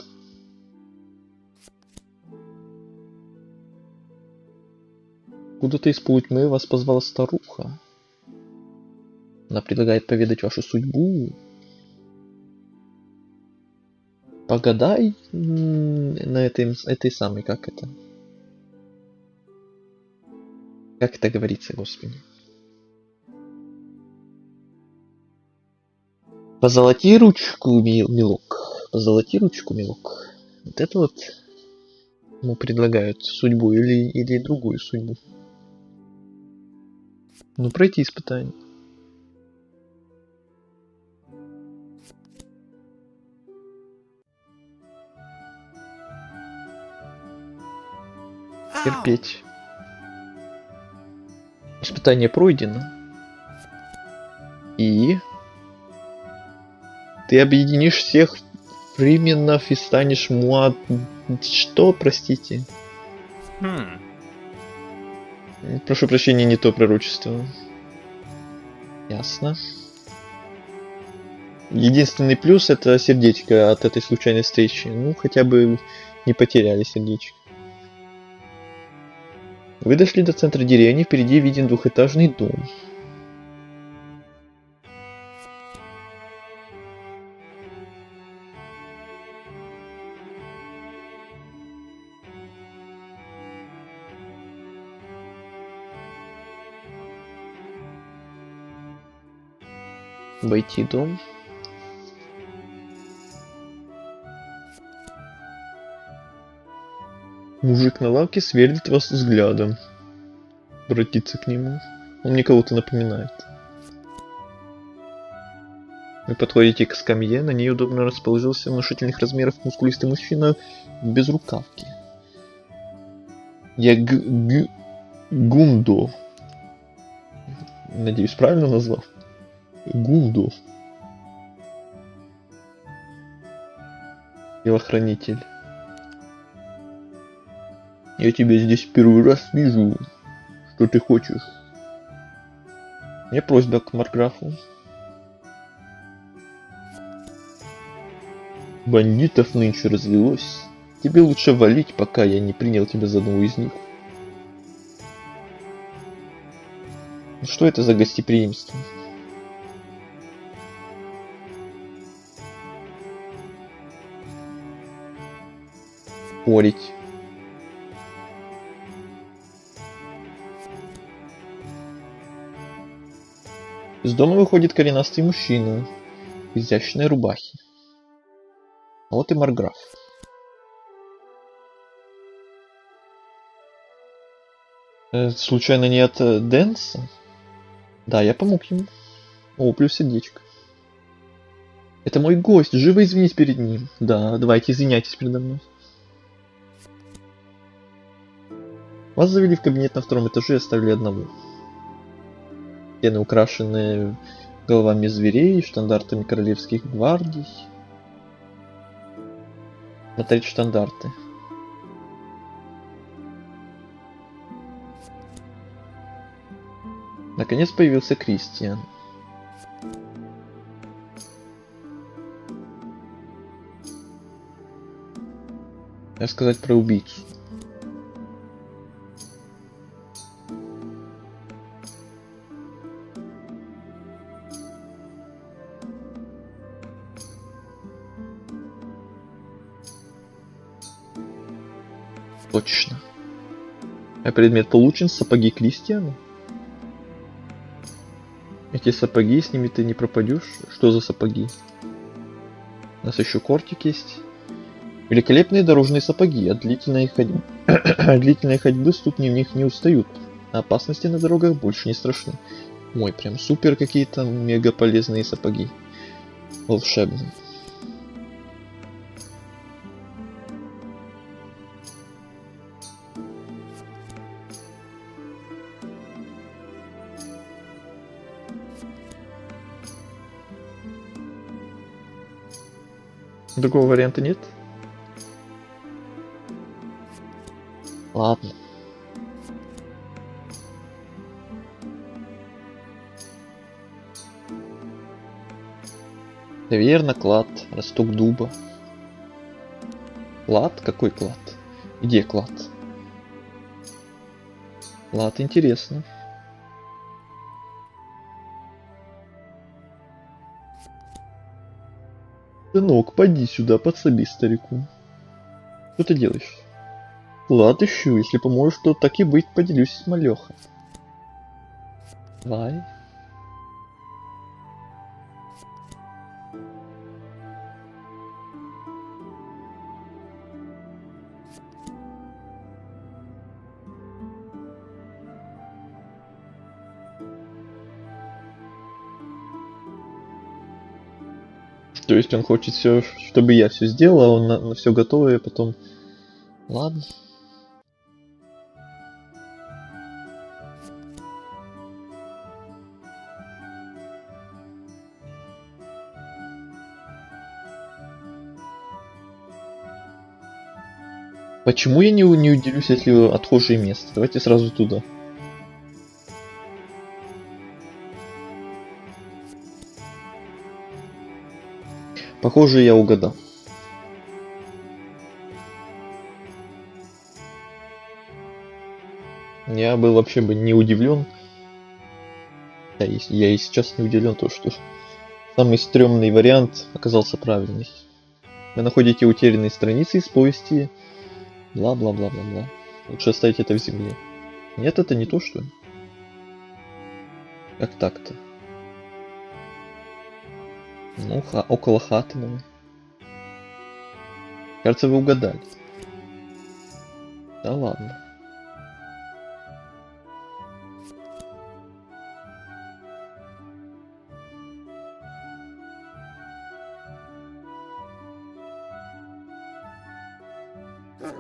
Куда-то из полутьмы вас позвала старуха. Она предлагает поведать вашу судьбу. Погадай на этой самой, как это? Как это говорится, господи? Позолоти ручку, милок. Позолоти ручку, милок. Вот это вот ему предлагают судьбу или другую судьбу. Ну, пройти испытание. Терпеть. Испытание пройдено. И ты объединишь всех фрименов и станешь муа... Что, простите? Прошу прощения, не то пророчество. Ясно. Единственный плюс — это сердечко от этой случайной встречи. Ну, хотя бы не потеряли сердечко. Вы дошли до центра деревни, впереди виден двухэтажный дом. Войти в дом. Мужик на лавке сверлит вас взглядом. Обратиться к нему. Он мне кого-то напоминает. Вы подходите к скамье, на ней удобно расположился внушительных размеров мускулистый мужчина в безрукавке. Я Гундо. Надеюсь, правильно назвал? Гундо. Телохранитель. Я тебя здесь первый раз вижу. Что ты хочешь? У меня просьба к Маркграфу. Бандитов нынче развелось. Тебе лучше валить, пока я не принял тебя за одного из них. Что это за гостеприимство? Спорить. Из дома выходит коренастый мужчина в изящной рубахе. А вот и Маркграф. Случайно не от Дэнса? Да, я помог ему. О, плюс сердечко. Это мой гость, живо извинись перед ним. Да, давайте извиняйтесь передо мной. Вас завели в кабинет на втором этаже и оставили одного. Стены украшены головами зверей, штандартами королевских гвардий. Смотреть штандарты. Наконец появился Кристиан. Рассказать про убийцу. Точно. А предмет получен, сапоги Кристиана. Эти сапоги, с ними ты не пропадешь. Что за сапоги? У нас еще кортик есть. Великолепные дорожные сапоги. От длительной ходьбы ступни в них не устают. А опасности на дорогах больше не страшны. Ой, прям супер какие-то мега полезные сапоги. Волшебные. Другого варианта нет? Ладно. Верно, клад, росток дуба. Клад? Какой клад? Где клад? Клад, интересно. Сынок, поди сюда, подсоби старику. Что ты делаешь? Клад ищу, если поможешь, то так и быть, поделюсь с малехой. Давай. То есть он хочет все, чтобы я все сделал, а он на все готово, и потом... Ладно. Почему я не удивлюсь, если отхожее место? Давайте сразу туда. Похоже, я угадал. Я был вообще бы не удивлен. Я и сейчас не удивлен, то что самый стрёмный вариант оказался правильный. Вы находите утерянные страницы из повести. Бла-бла-бла-бла-бла. Лучше оставить это в земле. Нет, это не то, что ли? Как так-то? Ну, около хаты, давай. Кажется, вы угадали. Да ладно.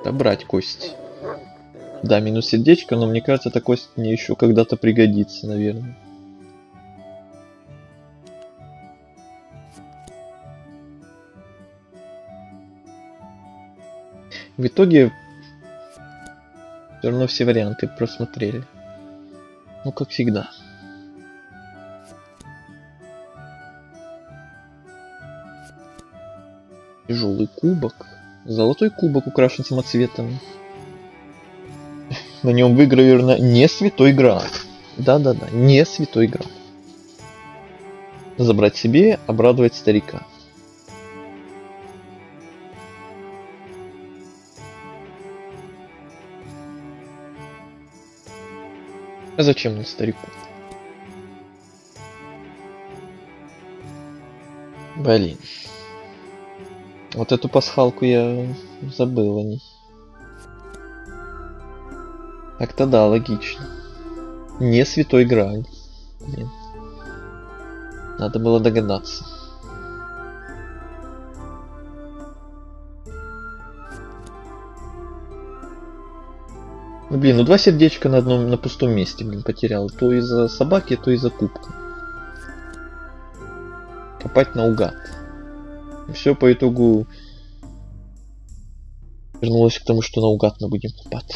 Добрать кость. Да, минус сердечко, но мне кажется, эта кость мне еще когда-то пригодится, наверное. В итоге все равно все варианты просмотрели. Ну, как всегда. Тяжелый кубок. Золотой кубок украшен самоцветом. На нем выгравировано не святой грааль. Да-да-да, не святой грааль. Забрать себе, обрадовать старика. А зачем он старику? Блин. Вот эту пасхалку я забыл о ней. Так-то да, логично. Не святой грааль. Блин. Надо было догадаться. Ну блин, ну 2 сердечка на пустом месте, блин, потерял. То из-за собаки, то из-за кубка. Копать наугад. И все по итогу вернулось к тому, что наугад мы будем копать.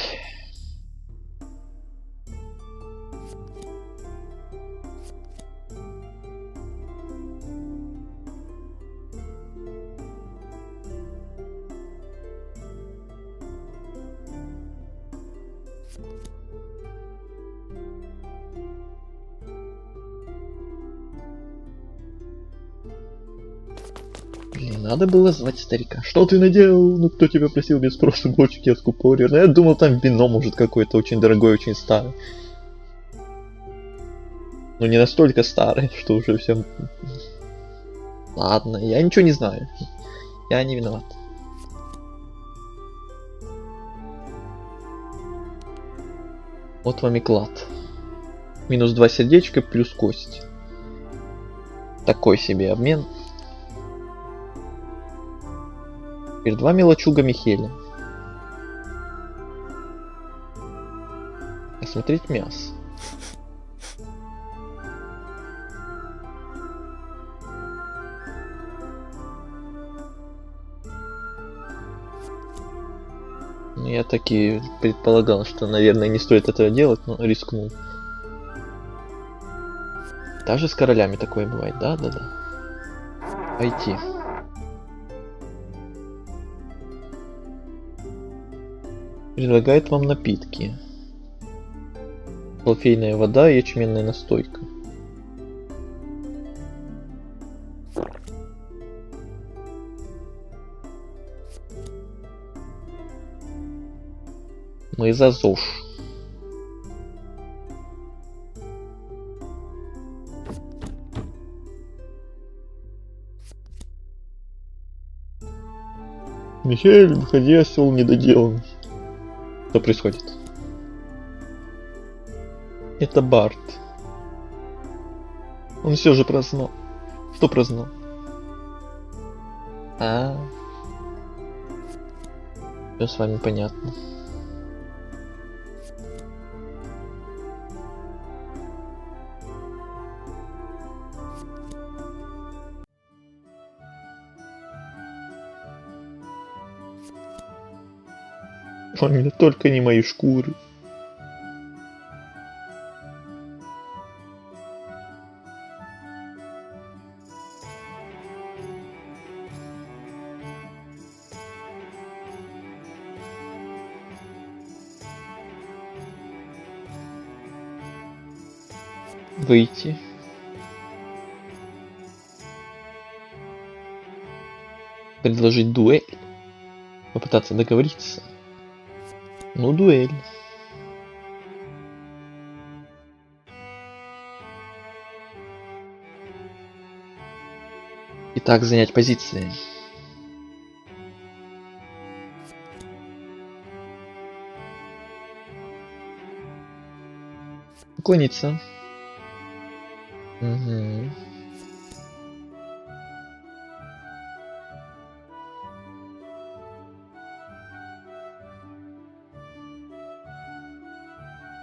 Блин, надо было звать старика. Что ты наделал? Ну кто тебя просил без спроса блочки откупорить? Ну я думал, там вино может какое-то очень дорогое, очень старое. Но не настолько старый, что уже всем... Ладно, я ничего не знаю. Я не виноват. Вот вам и клад. Минус 2 сердечка плюс кость. Такой себе обмен. Перед вами лачуга Михеля. Осмотреть мясо. Я таки предполагал, что, наверное, не стоит этого делать, но рискнул. Даже с королями такое бывает, да? Пойти. Предлагает вам напитки. Салфейная вода и ячменная настойка. Мы за ЗОЖ. Михаил, выходи, осел недоделанный. Что происходит? Это Барт. Он все же прознал. Что прознал? Все с вами понятно. Ой, только не мои шкуры. Выйти. Предложить дуэль. Попытаться договориться. Ну, дуэль. Итак, занять позиции. Уклониться. Угу.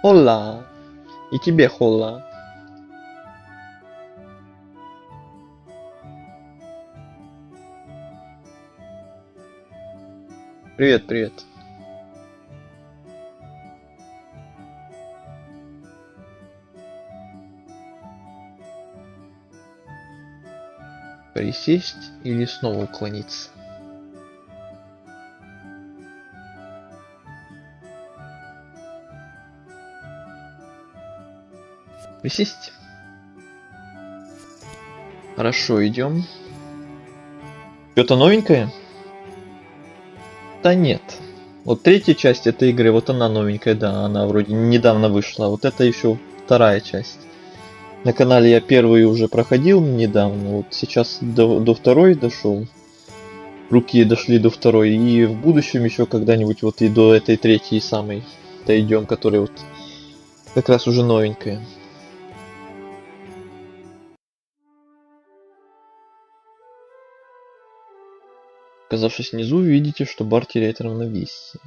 Холла. И тебе холла. Привет, привет. Присесть или снова уклониться? Присесть. Хорошо, идем. Что-то новенькое? Да нет. Вот третья часть этой игры, вот она новенькая, да, она вроде недавно вышла. Вот это еще вторая часть. На канале я первую уже проходил недавно, вот сейчас до второй дошел. Руки дошли до второй, и в будущем еще когда-нибудь вот и до этой третьей самой дойдем, которая вот как раз уже новенькая. Оказавшись внизу, вы видите, что бар теряет равновесие.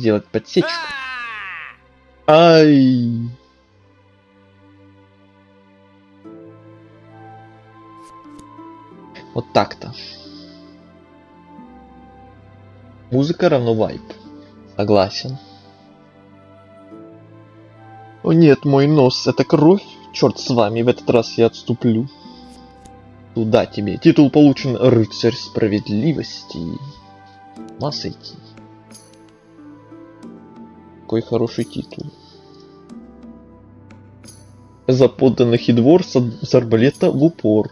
сделать подсечку. Ай! Вот так-то. Музыка равно вайп. Согласен. О нет, мой нос, это кровь. Черт с вами, в этот раз я отступлю. Туда тебе. Титул получен рыцарь справедливости. Масса идти. Какой хороший титул. За подданных и двор с арбалета в упор.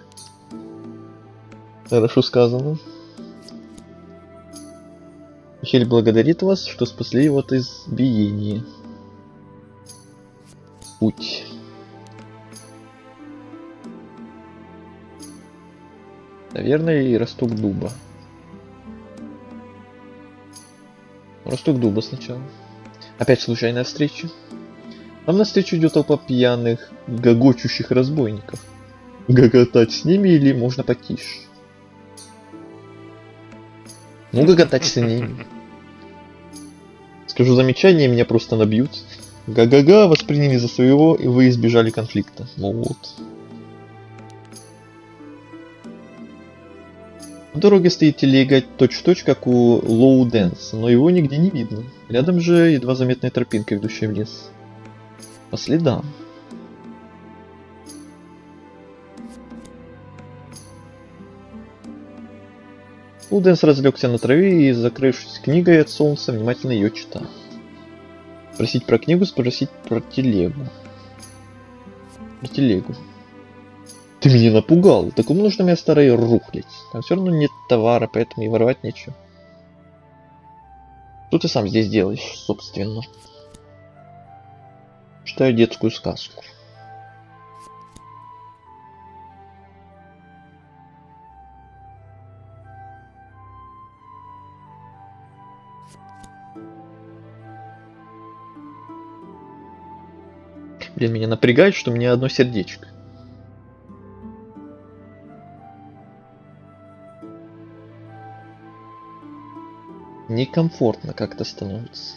Хорошо сказано. Михель благодарит вас, что спасли его от избиения. Путь. Наверное, и росток дуба. Росток дуба сначала. Опять случайная встреча. Нам навстречу идет толпа пьяных, гогочущих разбойников. Гоготать с ними или можно потише? Ну, гоготать с ними. Скажу замечание, меня просто набьют. Га-га-га, восприняли за своего, и вы избежали конфликта. Ну вот. В дороге стоит телега точь-в-точь, как у Лоу Дэнс, но его нигде не видно. Рядом же едва заметная тропинка, ведущая в лес. По следам. Лоу Дэнс разлегся на траве и, закрывшись книгой от солнца, внимательно ее читал. Спросить про книгу, спросить про телегу. Про телегу. Ты меня напугал. Так нужно мне старое рухлить. Там все равно нет товара, поэтому и воровать нечего. Что ты сам здесь делаешь, собственно? Читаю детскую сказку. Блин, меня напрягает, что у меня одно сердечко. Некомфортно как-то становится.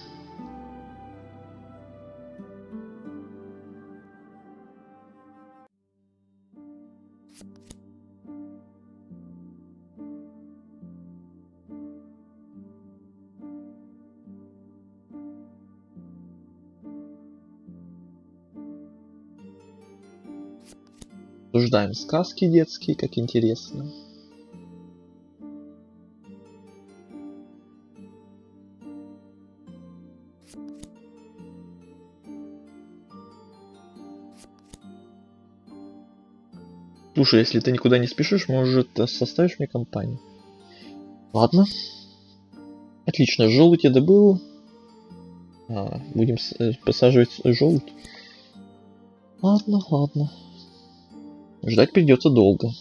Обсуждаем сказки детские, как интересно. Слушай, если ты никуда не спешишь, может, составишь мне компанию? Ладно. Отлично, желудь я добыл. Будем посаживать желудь. Ладно, ладно. Ждать придется долго.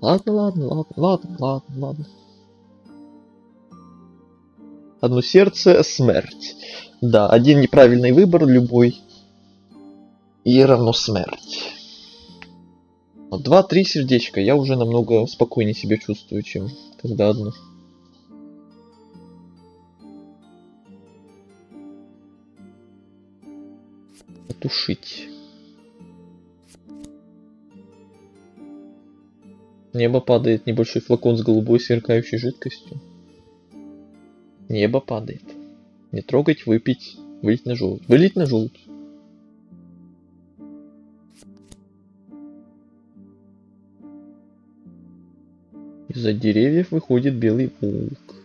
Ладно. Одно сердце — смерть. Да, один неправильный выбор, любой, и равно смерть. 2-3 сердечка, я уже намного спокойнее себя чувствую, чем когда одно. Потушить. Небо падает, небольшой флакон с голубой сверкающей жидкостью. Небо падает. Не трогать, выпить, вылить на желудь. Вылить на желудь. Из-за деревьев выходит белый волк.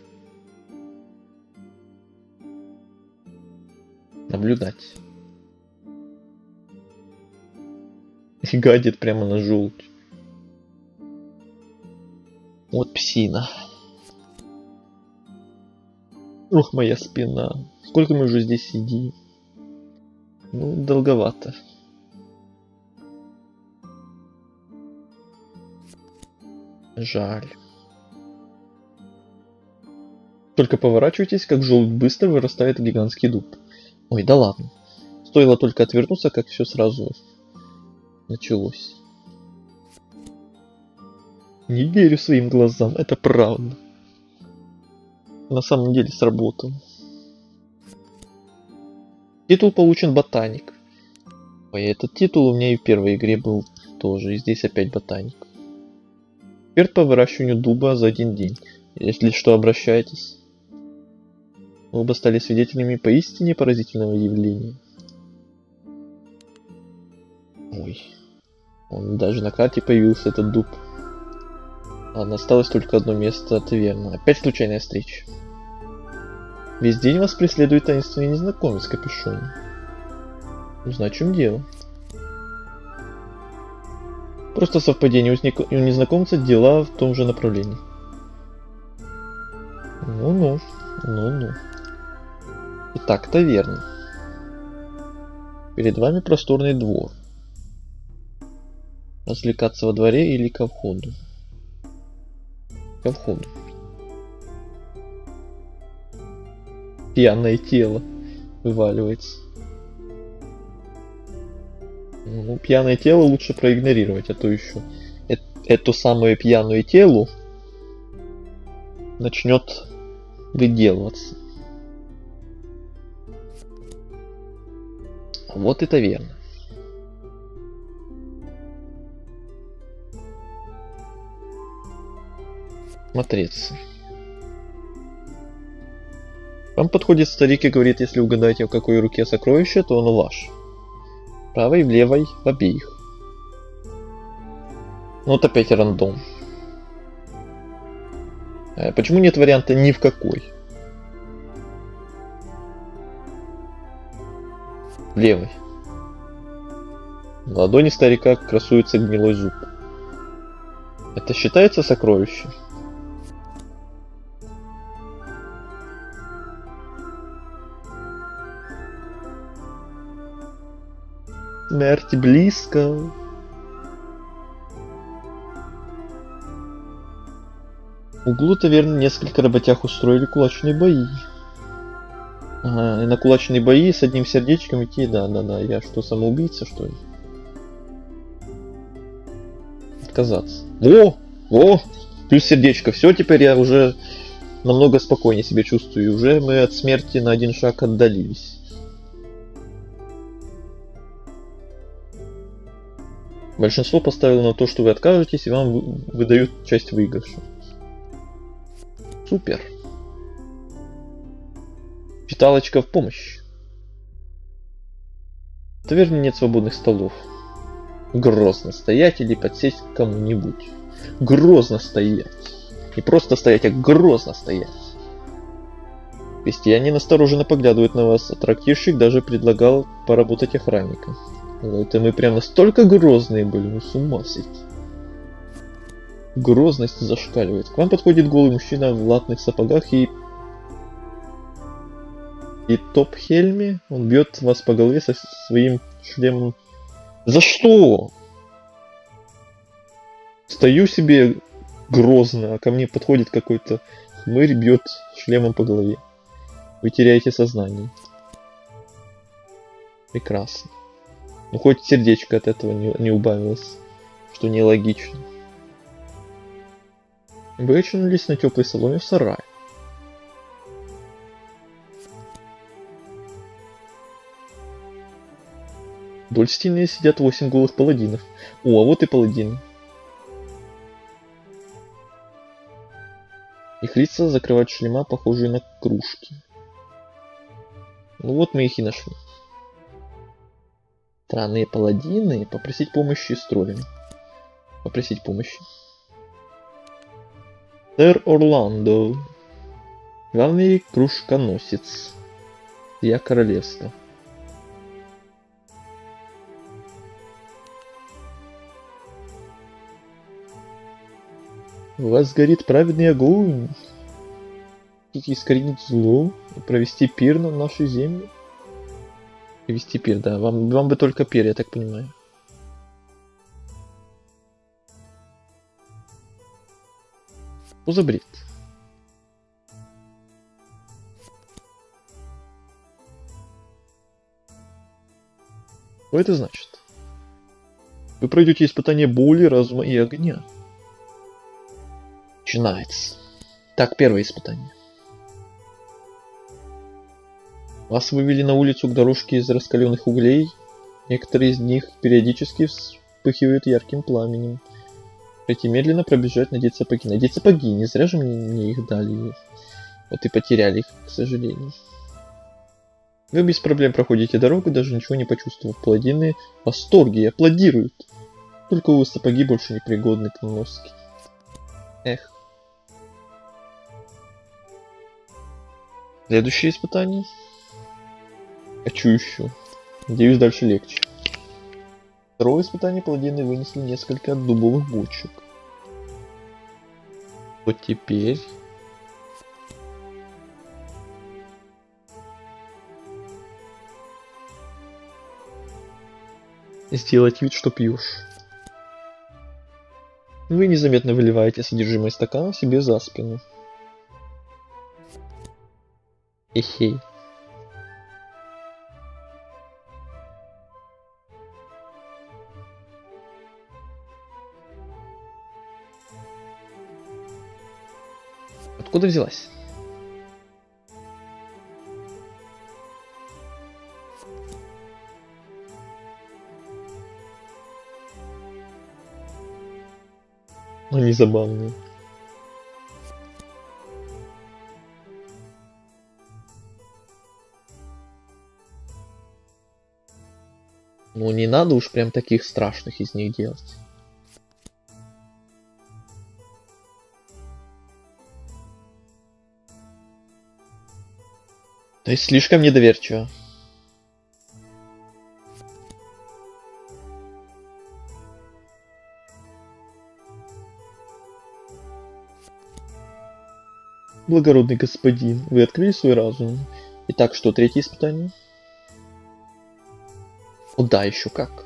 Наблюдать. И гадит прямо на желудь. Вот псина. Ох, моя спина. Сколько мы уже здесь сидим? Ну, долговато. Жаль. Только поворачивайтесь, как желудь быстро вырастает гигантский дуб. Ой, да ладно. Стоило только отвернуться, как все сразу началось. Не верю своим глазам, это правда. На самом деле сработало. Титул получен ботаник. Ой, этот титул у меня и в первой игре был тоже. И здесь опять ботаник. Эксперт по выращиванию дуба за 1 день. Если что, обращайтесь. Мы оба стали свидетелями поистине поразительного явления. Ой. Он даже на карте появился, этот дуб. Ладно, осталось только одно место, таверна. Опять случайная встреча. Весь день вас преследует таинственный незнакомец в капюшоне. Узнать, в чем дело. Просто совпадение. У незнакомца дела в том же направлении. Ну-ну. Ну-ну. Итак, таверна. Перед вами просторный двор. Развлекаться во дворе или ко входу? Ко входу. Пьяное тело вываливается. Ну, пьяное тело лучше проигнорировать, а то еще эту самую пьяную телу начнет выделываться. Вот это верно. Смотреться. Вам подходит старик и говорит, если угадаете, в какой руке сокровище, то оно ваше. Правой, в левой, в обеих. Ну вот опять рандом. Почему нет варианта ни в какой? В левой. На ладони старика красуется гнилой зуб. Это считается сокровищем? Смерть близко. В углу таверны несколько работяг устроили кулачные бои. Ага, и на кулачные бои с одним сердечком идти, да. Я что, самоубийца, что ли? Отказаться. О! Плюс сердечко. Все, теперь я уже намного спокойнее себя чувствую. И уже мы от смерти на 1 шаг отдалились. Большинство поставило на то, что вы откажетесь, и вам выдают часть выигрыша. Супер. Читалочка в помощь. В таверне нет свободных столов. Грозно стоять или подсесть к кому-нибудь. Грозно стоять. Не просто стоять, а грозно стоять. Крестьяне настороженно поглядывают на вас, а трактирщик даже предлагал поработать охранником. Это мы прям настолько грозные были, ну с ума сойти. Грозность зашкаливает. К вам подходит голый мужчина в латных сапогах и топ-хельме. Он бьет вас по голове со своим шлемом. За что? Стою себе грозно, а ко мне подходит какой-то хмырь, бьет шлемом по голове. Вы теряете сознание. Прекрасно. Ну хоть сердечко от этого не убавилось, что нелогично. Вы очнулись на теплой соломе в сарае. Вдоль стены сидят 8 голых паладинов. О, а вот и паладины. Их лица закрывают шлема, похожие на кружки. Ну вот мы их и нашли. Странные паладины. Попросить помощи с троллями. Попросить помощи. Сэр Орландо. Главный кружконосец. Я королевство. У вас горит праведный огонь. Хотите искоренить зло и провести пир на нашей земле? Провести пир, да. Вам бы только пир, я так понимаю. Что за бред? Что это значит? Вы пройдете испытание боли, разума и огня. Начинается. Так, первое испытание. Вас вывели на улицу к дорожке из раскаленных углей. Некоторые из них периодически вспыхивают ярким пламенем. Пройти медленно, пробежать, надеть сапоги. Надеть сапоги, не зря же мне их дали. Вот и потеряли их, к сожалению. Вы без проблем проходите дорогу, даже ничего не почувствовав. Паладины в восторге и аплодируют. Только у сапоги больше не пригодны к носке. Эх. Следующее испытание. Хочу еще. Надеюсь, дальше легче. Второе испытание паладины вынесли несколько дубовых бочек. Вот теперь... Сделать вид, что пьешь. Вы незаметно выливаете содержимое стакана себе за спину. Эхей. Откуда взялась? Они забавные. Ну не надо уж прям таких страшных из них делать. То есть слишком недоверчиво. Благородный господин, вы открыли свой разум. Итак, что, третье испытание? О да, еще как.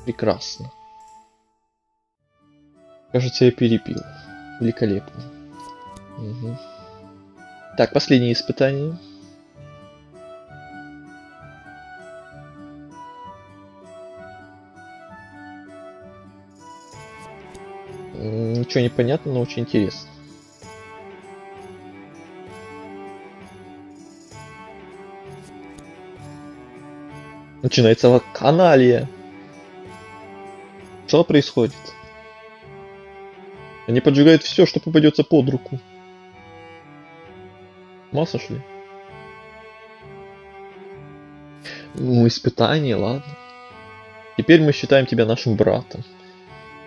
Прекрасно. Кажется, я перепил. Великолепно. Угу. Так, последнее испытание. Ничего не понятно, но очень интересно. Начинается вакханалия. Что происходит? Они поджигают все, что попадется под руку. Масса шли? Ну, испытание, ладно. Теперь мы считаем тебя нашим братом.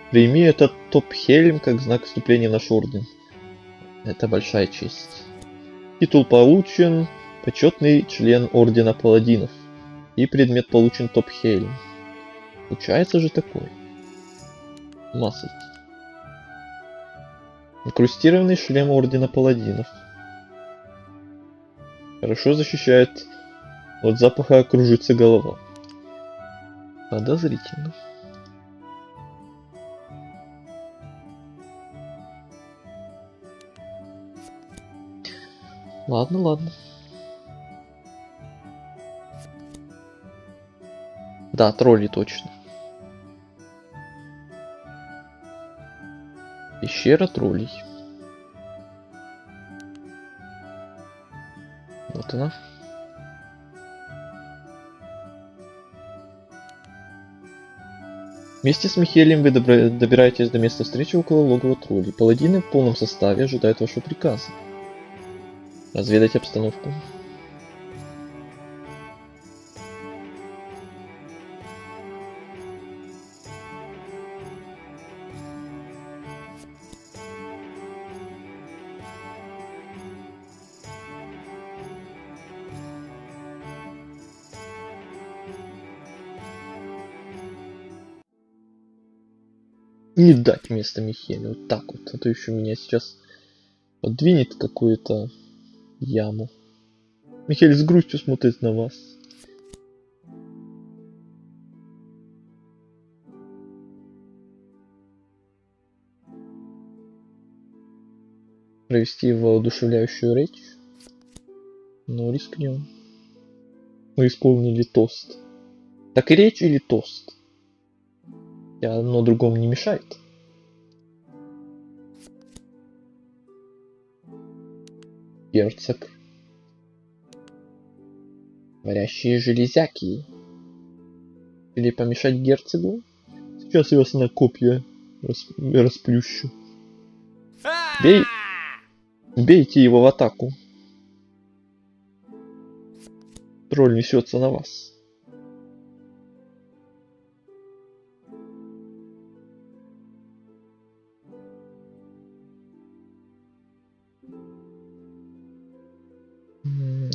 Прими этот топ-хельм как знак вступления в наш орден. Это большая честь. Титул получен почетный член ордена паладинов. И предмет получен топ-хельм. Получается же такой. Масса. Инкрустированный шлем ордена паладинов. Хорошо защищает от запаха, кружится голова. Подозрительно. Ладно, ладно. Да, тролли точно. Пещера троллей. Вот она. Вместе с Михелем вы добираетесь до места встречи около логова троллей. Паладины в полном составе ожидают вашего приказа. Разведать обстановку. Не дать вместо Михеля. Вот так вот. А то еще меня сейчас подвинет какую-то яму. Михель с грустью смотрит на вас. Провести воодушевляющую речь. Ну, рискнем. Мы исполнили тост. Так и речь или тост? И одно другому не мешает. Герцог. Говорящие железяки. Или помешать герцогу? Сейчас я вас на копья расплющу. Бей! Бейте его в атаку. Тролль несется на вас.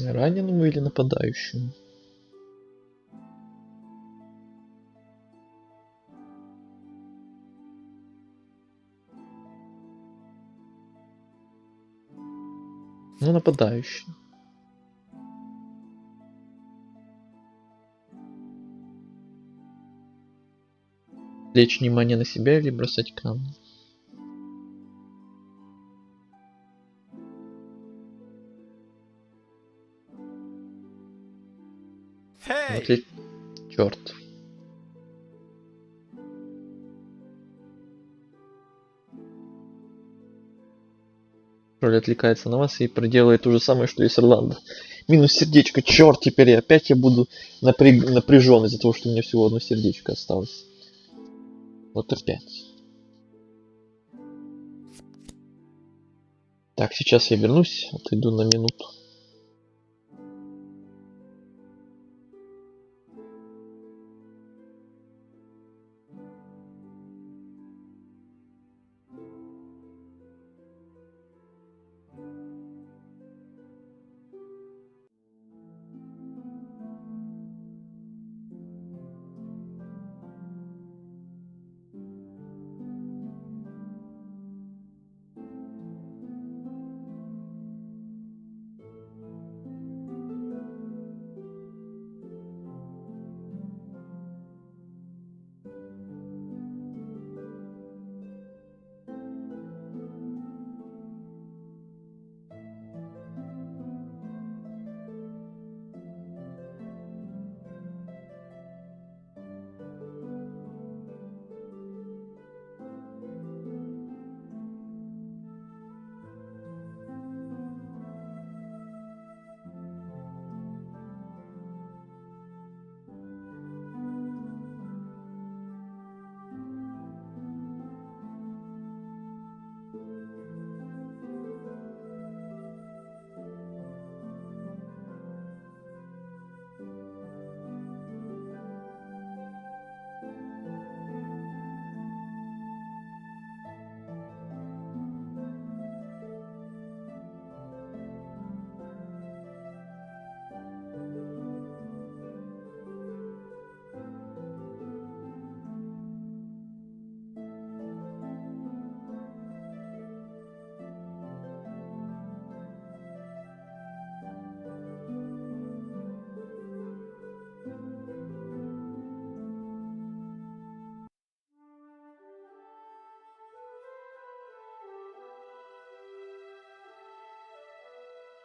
Раненому или нападающему? Ну, нападающий. Отвлечь внимание на себя или бросать камни? Черт. Тролль отвлекается на вас и проделывает то же самое, что и с Орландо. Минус сердечко. Черт, теперь опять я буду напряжен из-за того, что у меня всего одно сердечко осталось. Вот опять. Так, сейчас я вернусь. Отойду на минуту.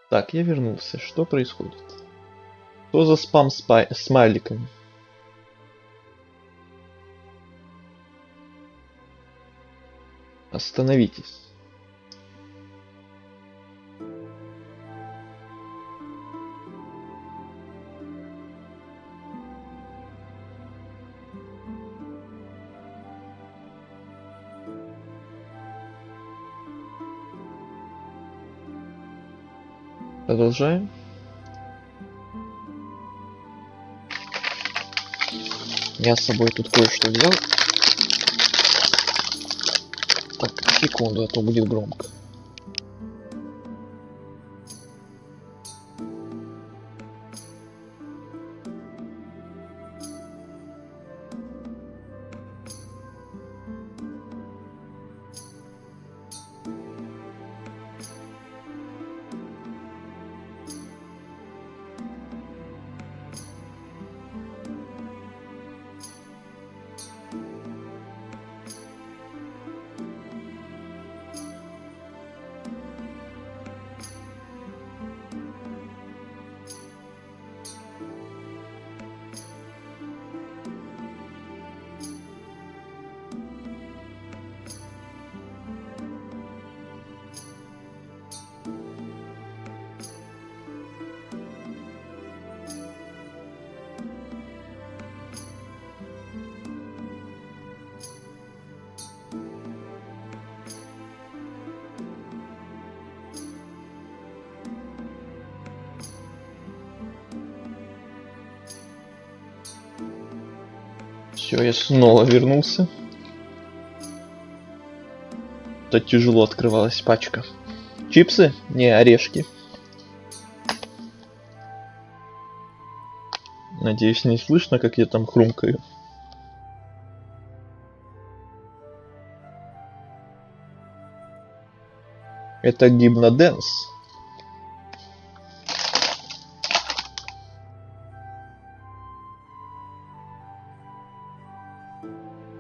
Так, я вернулся. Что происходит? Что за спам с смайликами? Остановитесь. Продолжаем. Я с собой тут кое-что взял. Так, секунду, а то будет громко. Все, я снова вернулся. Это тяжело открывалась пачка. Чипсы? Не, орешки. Надеюсь, не слышно, как я там хрумкаю. Это гипнодэнс.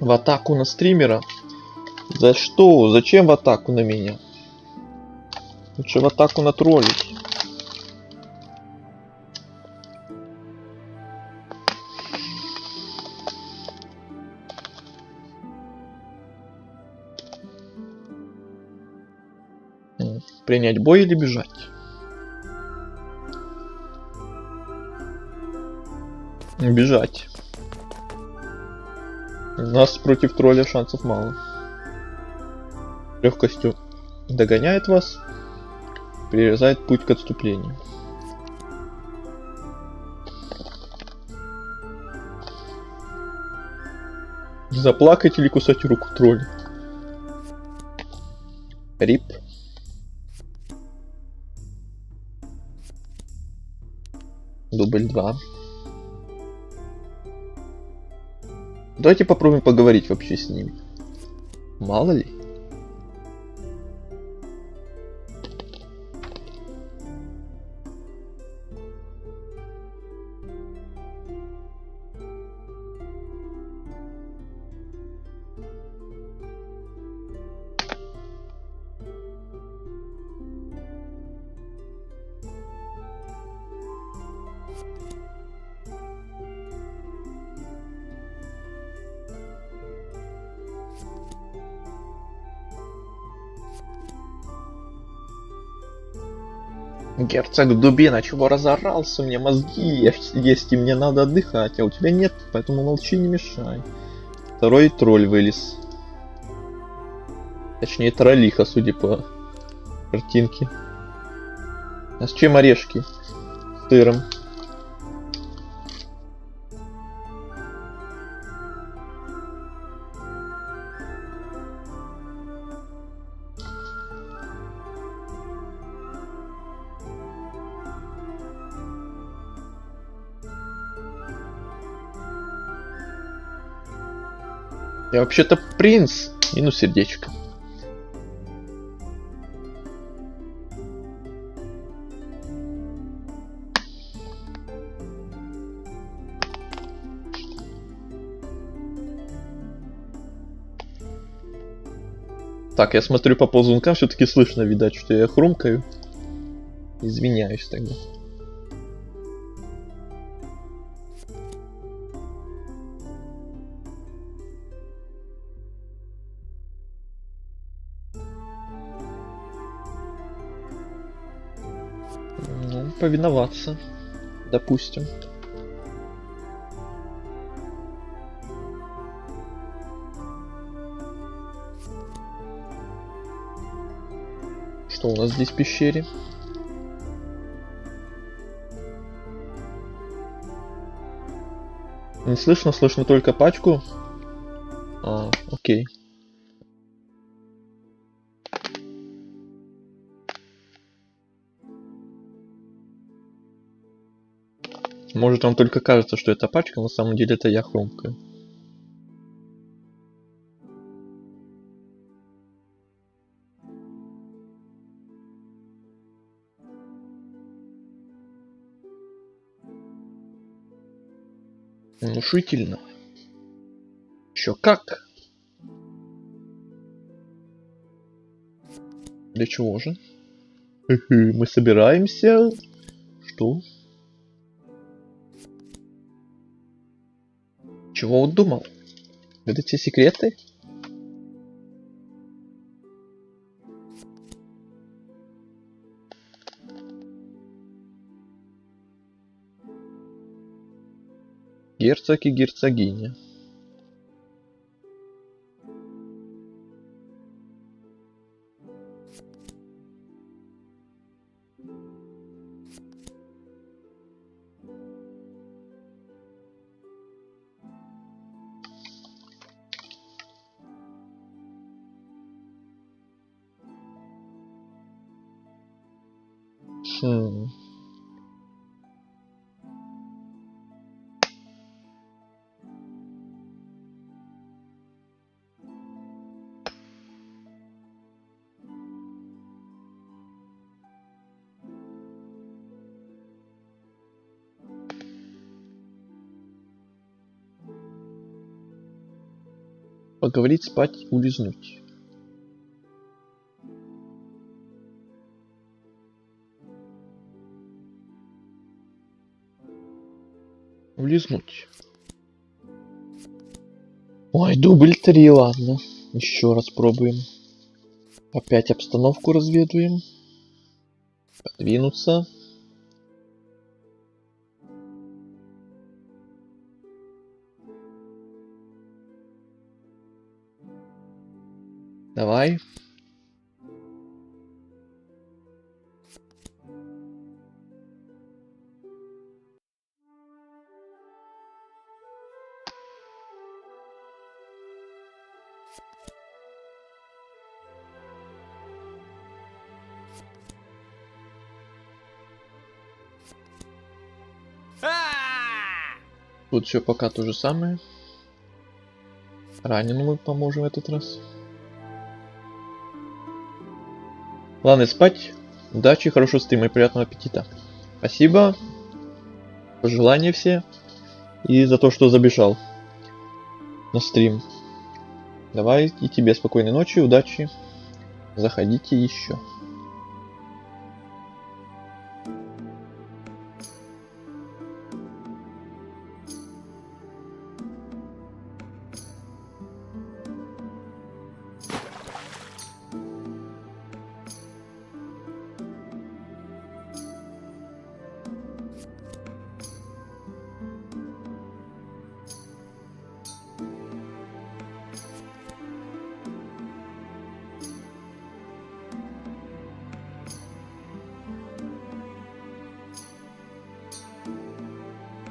В атаку на стримера? За что? Зачем в атаку на меня? Лучше в атаку на троллей. Принять бой или бежать? Бежать. У нас против тролля шансов мало. Легкостью догоняет вас, перерезает путь к отступлению. Заплакать или кусать руку тролля? Рип. Дубль 2. Давайте попробуем поговорить вообще с ними. Мало ли. Герцог Дубина, чего разорался? У меня мозги есть, и мне надо отдыхать, а у тебя нет, поэтому молчи, не мешай. Второй тролль вылез. Точнее, троллиха, судя по картинке. А с чем орешки? С сыром. Я вообще-то принц. Минус сердечко. Так, я смотрю по ползункам, все-таки слышно, видать, что я хрумкаю. Извиняюсь тогда. Ну, повиноваться, допустим. Что у нас здесь в пещере? Не слышно, слышно только пачку. А, окей. Может, вам только кажется, что это пачка, но на самом деле это я хрумкаю. Внушительно. Еще как? Для чего же? Мы собираемся. Что? Чего он думал? Это те секреты? Герцог и герцогиня. Хм. Поговорить, спать, улизнуть. Улизнуть. Ой, дубль 3, ладно. Еще раз пробуем. Опять обстановку разведываем. Подвинуться. Давай. Тут все пока то же самое. Раненому мы поможем в этот раз. Ладно, спать. Удачи, хорошего стрима и приятного аппетита. Спасибо. Пожелания все. И за то, что забежал на стрим. Давай и тебе спокойной ночи, удачи. Заходите еще.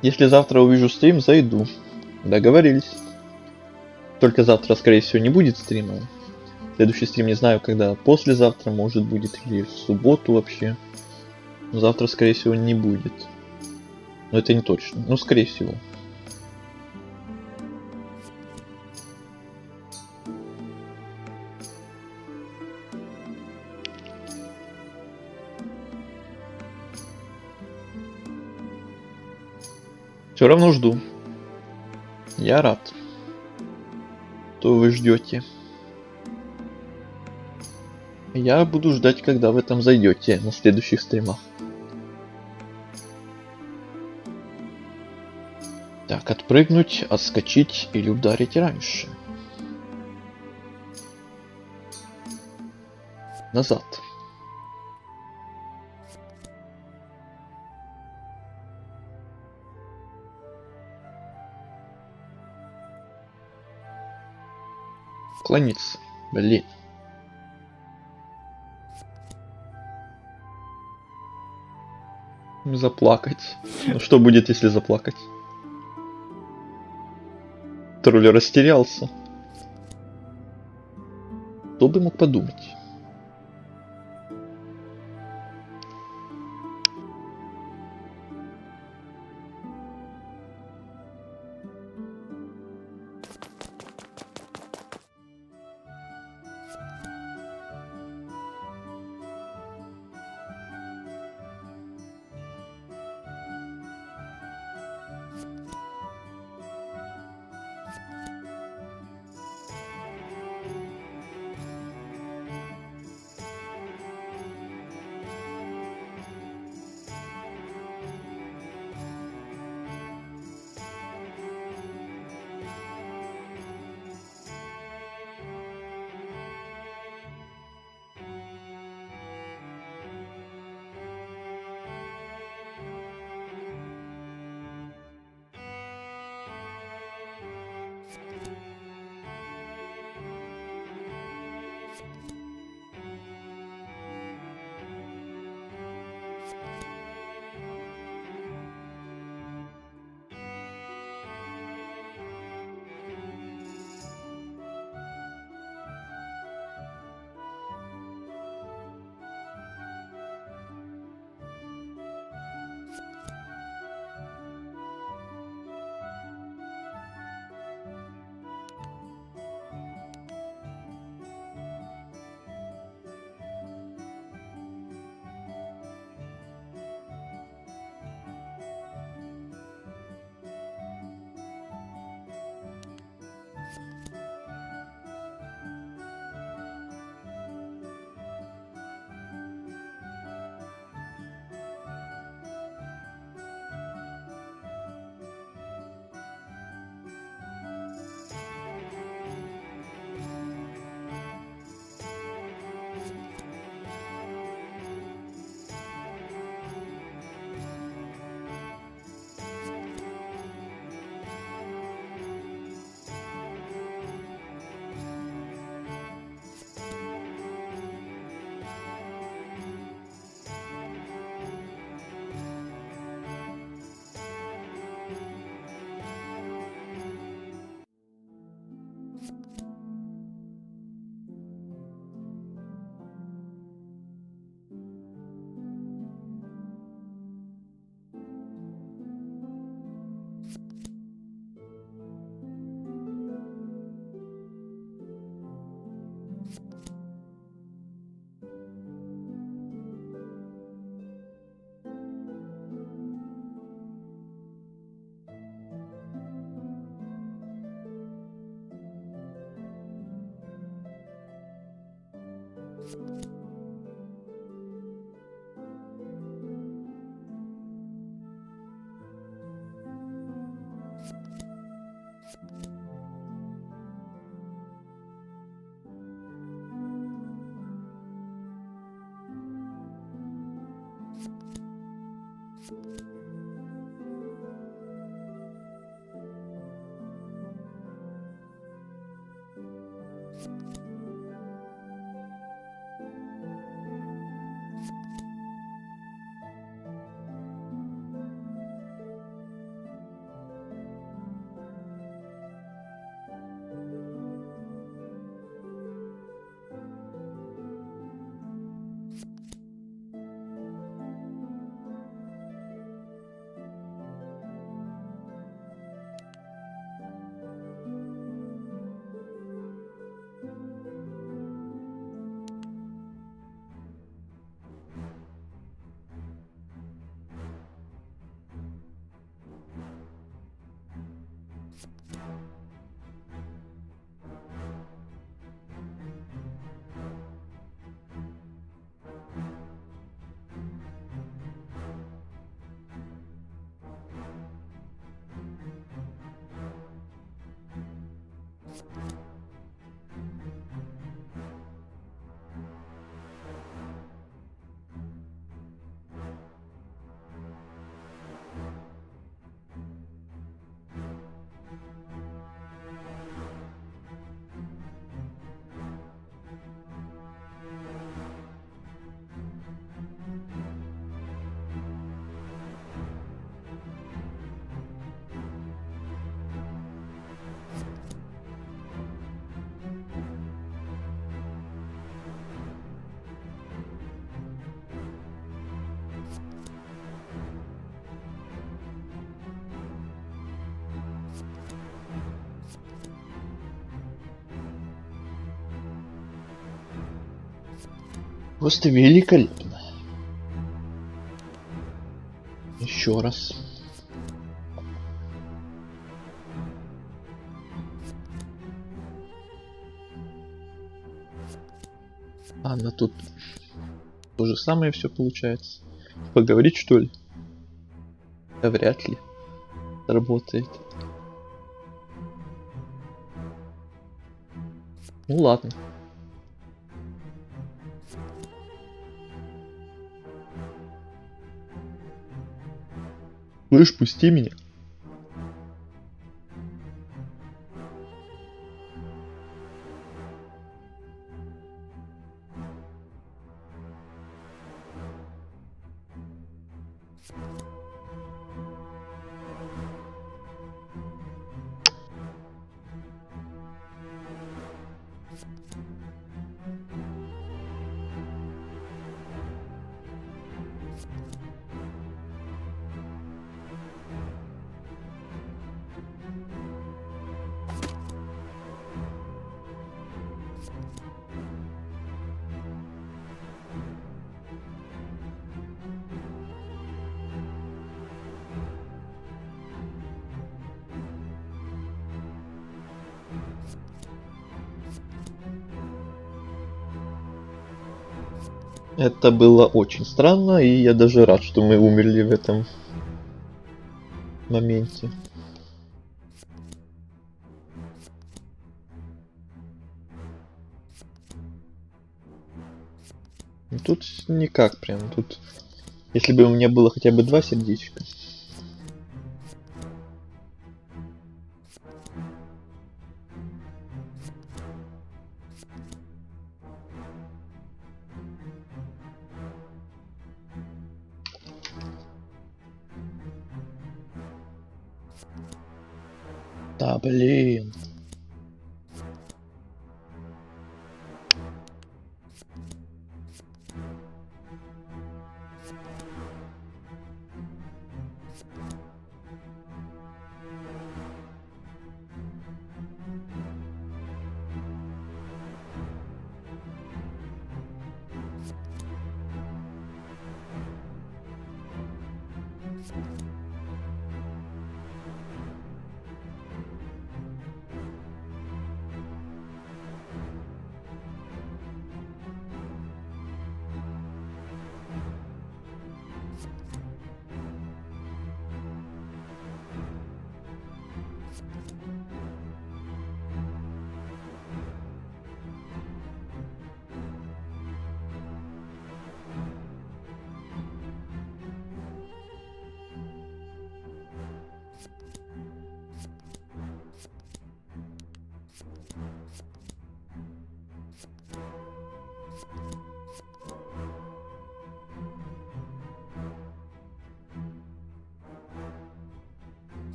Если завтра увижу стрим, зайду. Договорились. Только завтра, скорее всего, не будет стрима. Следующий стрим не знаю, когда. Послезавтра, может, будет. Или в субботу вообще. Но завтра, скорее всего, не будет. Но это не точно. Ну, скорее всего. Все равно жду. Я рад, что вы ждете. Я буду ждать, когда вы там зайдете на следующих стримах. Так, отпрыгнуть, отскочить или ударить раньше. Назад. Клониться. Блин. Заплакать. Ну что будет, если заплакать? Тролль растерялся. Кто бы мог подумать? Просто великолепно. Еще раз. Она тут то же самое все получается. Поговорить, что ли? Да вряд ли работает. Ну ладно. Слышь, пусти меня. Это было очень странно, и я даже рад, что мы умерли в этом моменте. Тут никак прям, тут... Если бы у меня было хотя бы 2 сердечка. Да блин.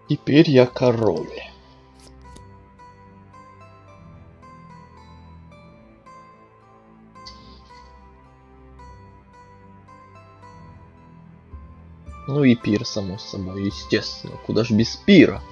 Теперь я король. Ну и пир, само собой, естественно. Куда ж без пира?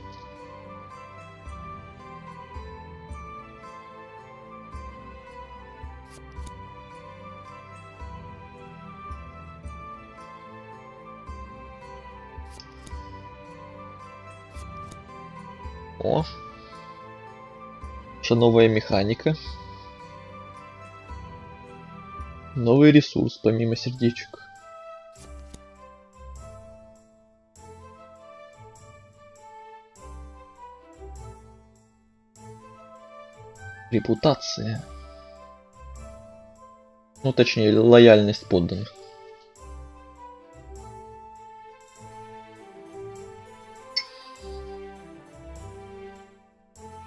О, что новая механика. Новый ресурс, помимо сердечек. Репутация. Ну, точнее, лояльность подданных.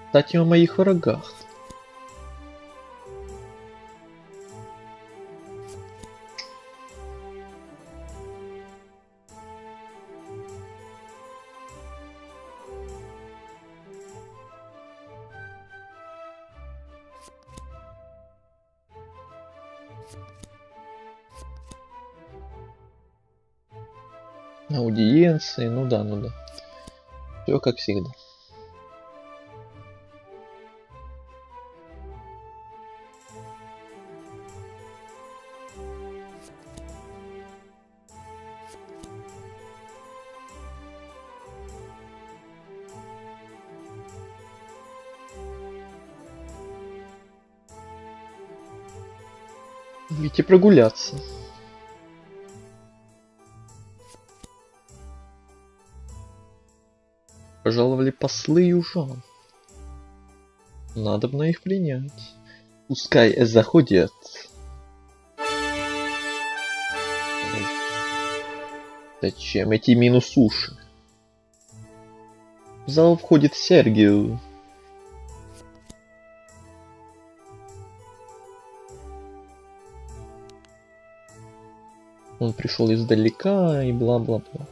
Кстати, о моих врагах. Аудиенции, ну да, ну да. Все как всегда. Идти прогуляться. Пожаловали послы южан. Надо бы на их принять. Пускай заходят. Зачем эти минус уши? В зал входит Сергию. Он пришел издалека и бла-бла-бла.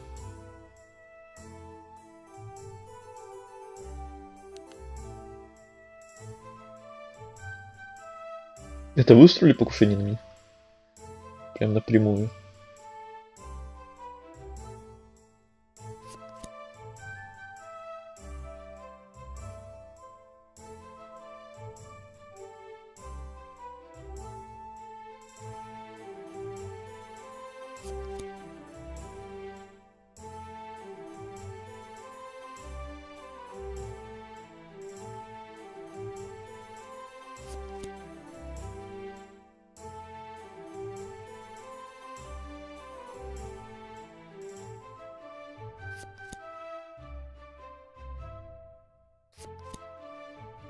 Это вы устроили покушение на меня? Прям напрямую.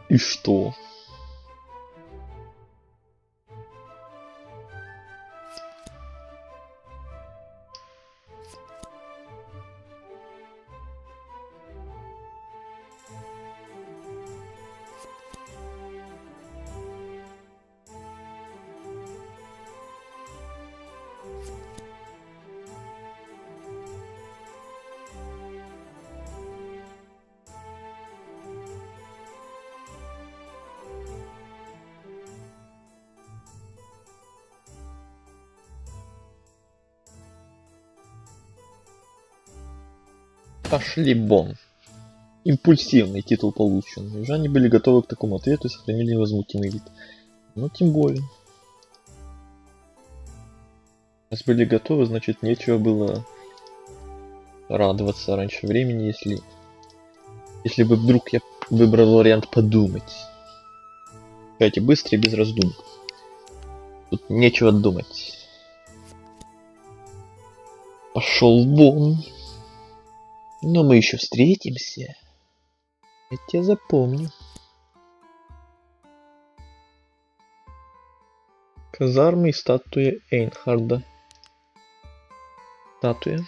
И что? Пошли вон. Импульсивный титул получен. Южане были готовы к такому ответу и сохранили невозмутимый вид. Ну, тем более. Раз были готовы, значит, нечего было радоваться раньше времени, если бы вдруг я выбрал вариант подумать. Давайте быстро и без раздумий. Тут нечего думать. Пошел вон. Но мы еще встретимся. Я тебя запомню. Казармы и статуя Эйнхарда. Статуя.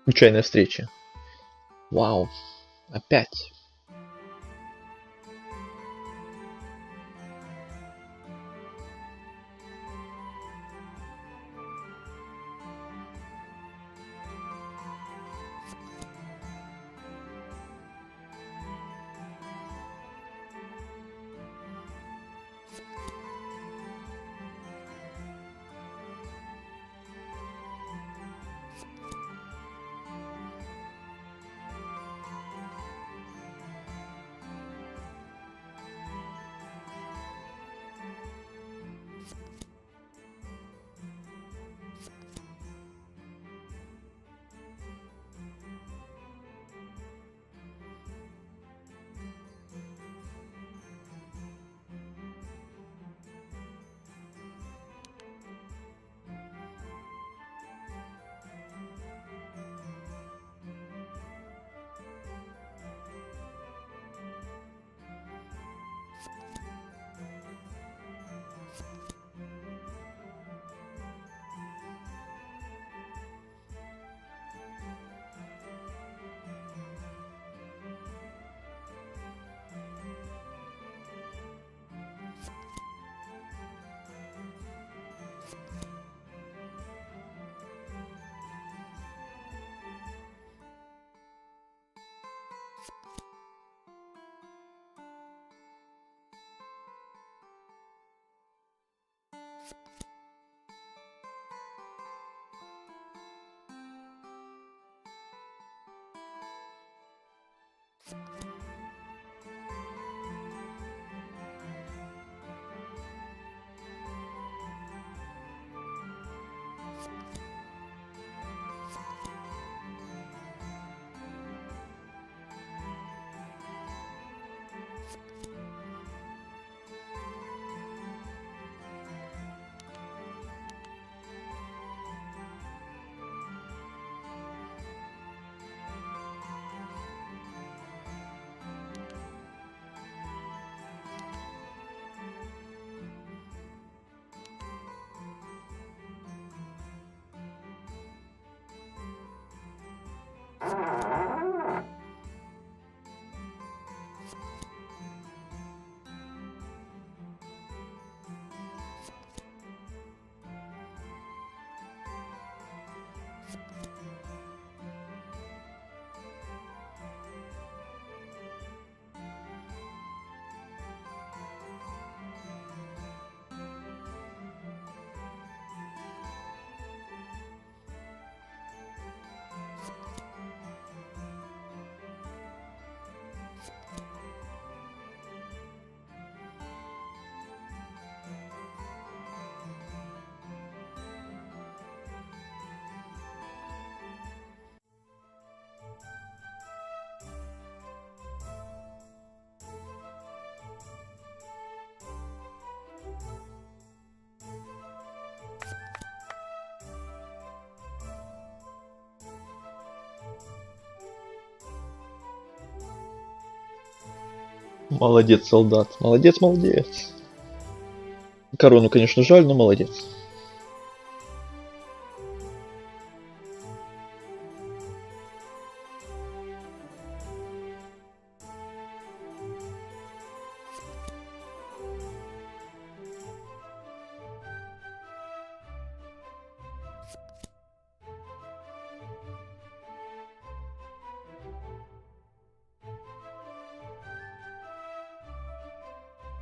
Случайная встреча. Вау. Опять. Молодец, солдат. Молодец, молодец. Корону, конечно, жаль, но молодец.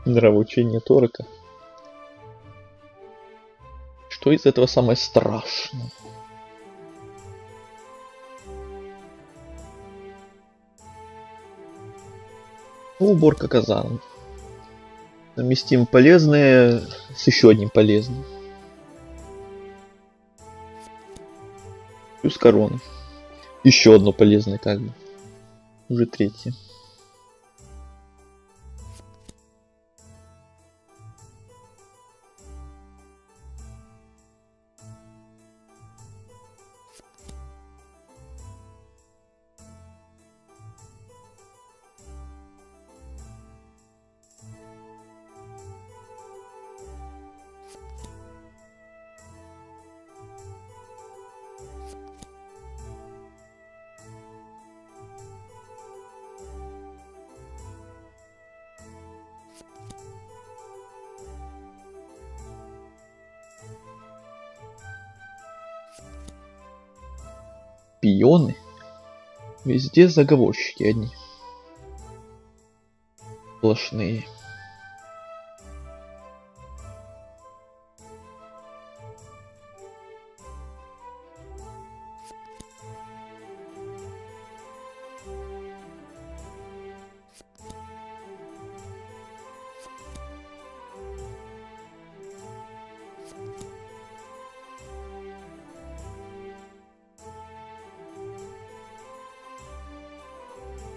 Нравоучение Торака. Что из этого самое страшное? Уборка казана. Совместим полезное с еще одним полезным. Плюс корона. Еще одно полезное как бы. Уже третье. Шпионы? Везде заговорщики одни. Сплошные.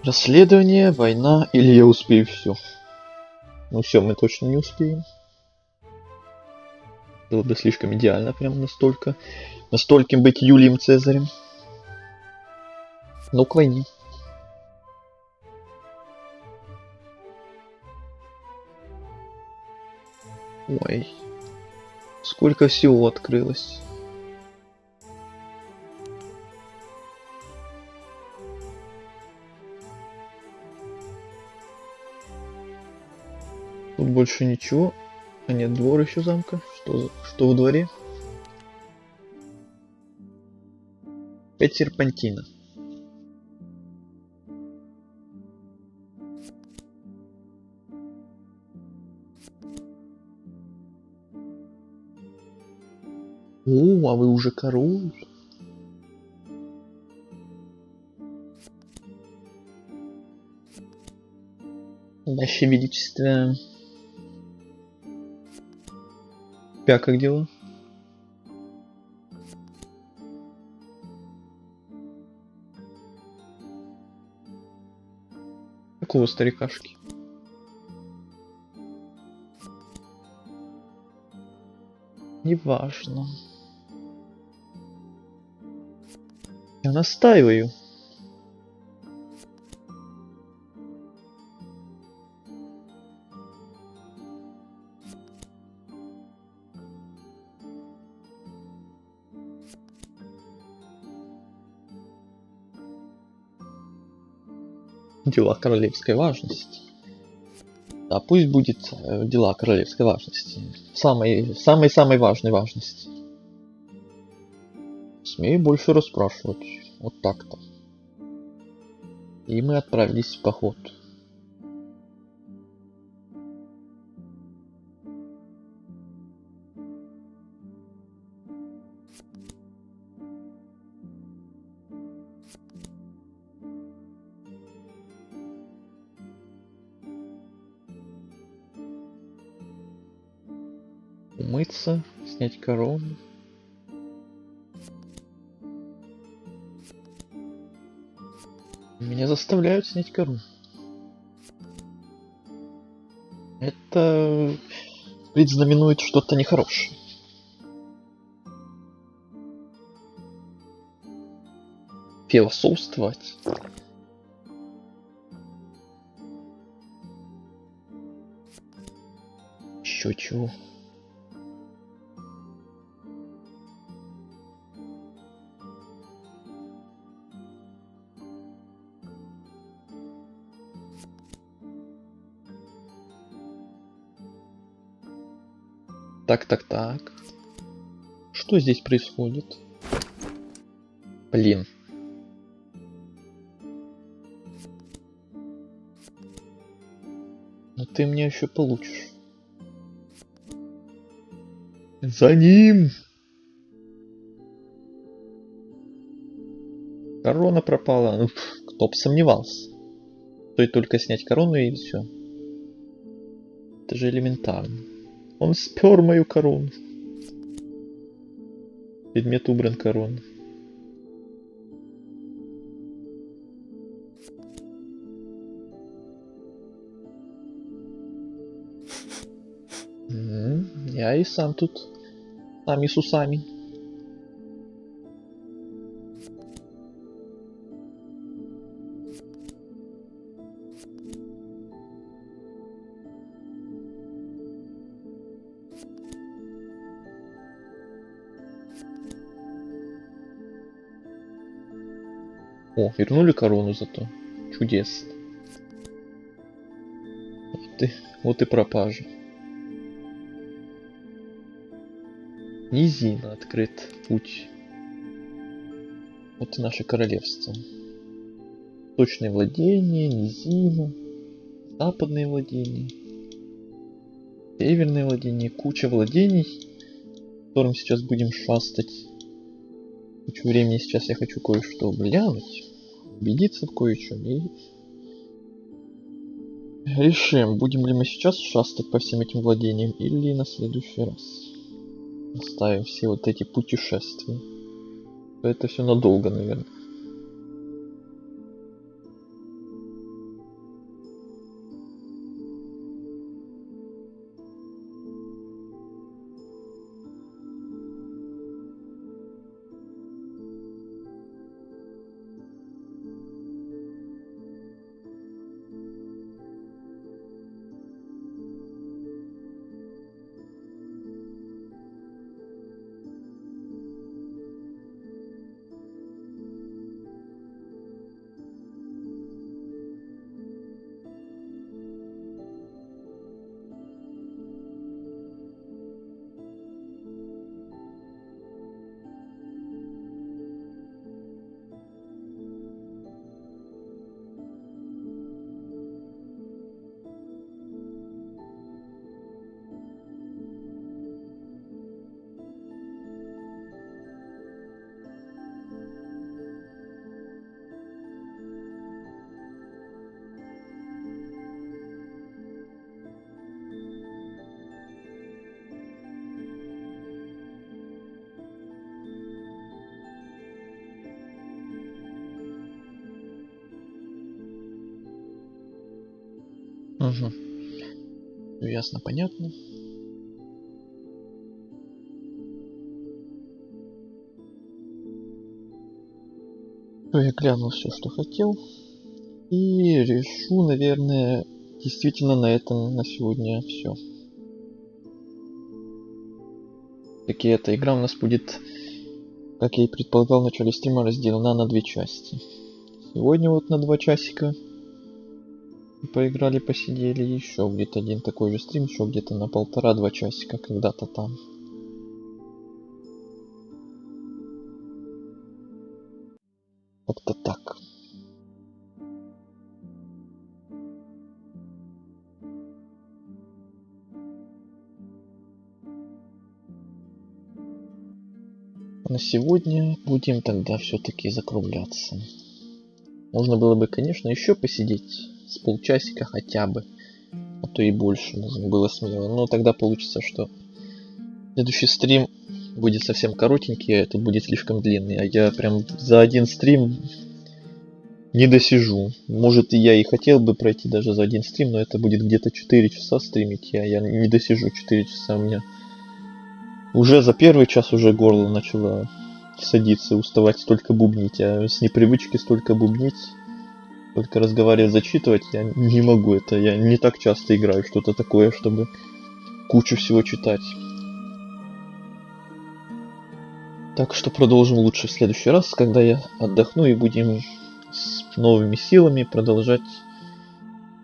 Расследование, война или я успею все? Ну все, мы точно не успеем. Было бы слишком идеально, прям настолько. Настольким быть Юлием Цезарем. Ну, к войне. Ой. Сколько всего открылось. Тут больше ничего. А нет, двор еще замка. Что во дворе? 5 серпантина. О, а вы уже король. Ваше Величество. Как дела? Какого старикашки? Неважно. Я настаиваю. Дела королевской важности. Да, пусть будет дела королевской важности. Самой важной важности. Смею больше расспрашивать. Вот так-то. И мы отправились в поход. Умыться, снять корону. Меня заставляют снять корону. Это предзнаменует что-то нехорошее. Философствовать. Еще чего. Так. Что здесь происходит? Блин. Но ты мне еще получишь. За ним! Корона пропала. Ну, кто бы сомневался. Стоит только снять корону и все. Это же элементарно. Он спер мою корону. Предмет убран короны. Я и сам тут. Сами с усами. О, вернули корону зато. Чудесно. Вот и пропажа. Низина, открыт путь. Вот и наше королевство. Точное владение, низина, западные владения, северные владения, куча владений, которым сейчас будем шастать. Кучу времени сейчас я хочу кое-что глянуть, убедиться в кое-чем и решим, будем ли мы сейчас шастать по всем этим владениям или на следующий раз. Оставим все вот эти путешествия. Это все надолго, наверное. Угу. Ясно, понятно. Я глянул все, что хотел. И решу, наверное, действительно на этом на сегодня все. Таки эта игра у нас будет, как я и предполагал в начале стрима, разделена на 2 части. Сегодня вот на 2 часика поиграли, посидели. Еще будет один такой же стрим, еще где-то на 1,5-2 часика когда-то там. Как-то так. На сегодня будем тогда все-таки закругляться. Можно было бы, конечно, еще посидеть с полчасика хотя бы, а то и больше можно было смело. Но тогда получится, что следующий стрим будет совсем коротенький, а этот будет слишком длинный. А я прям за один стрим не досижу. Может, я и хотел бы пройти даже за один стрим, но это будет где-то 4 часа стримить, а я не досижу 4 часа. У меня уже за первый час уже горло начало садиться, уставать столько бубнить, а с непривычки столько бубнить, только разговаривать, зачитывать я не могу. Это я не так часто играю что-то такое, чтобы кучу всего читать. Так что продолжим лучше в следующий раз, когда я отдохну, и будем с новыми силами продолжать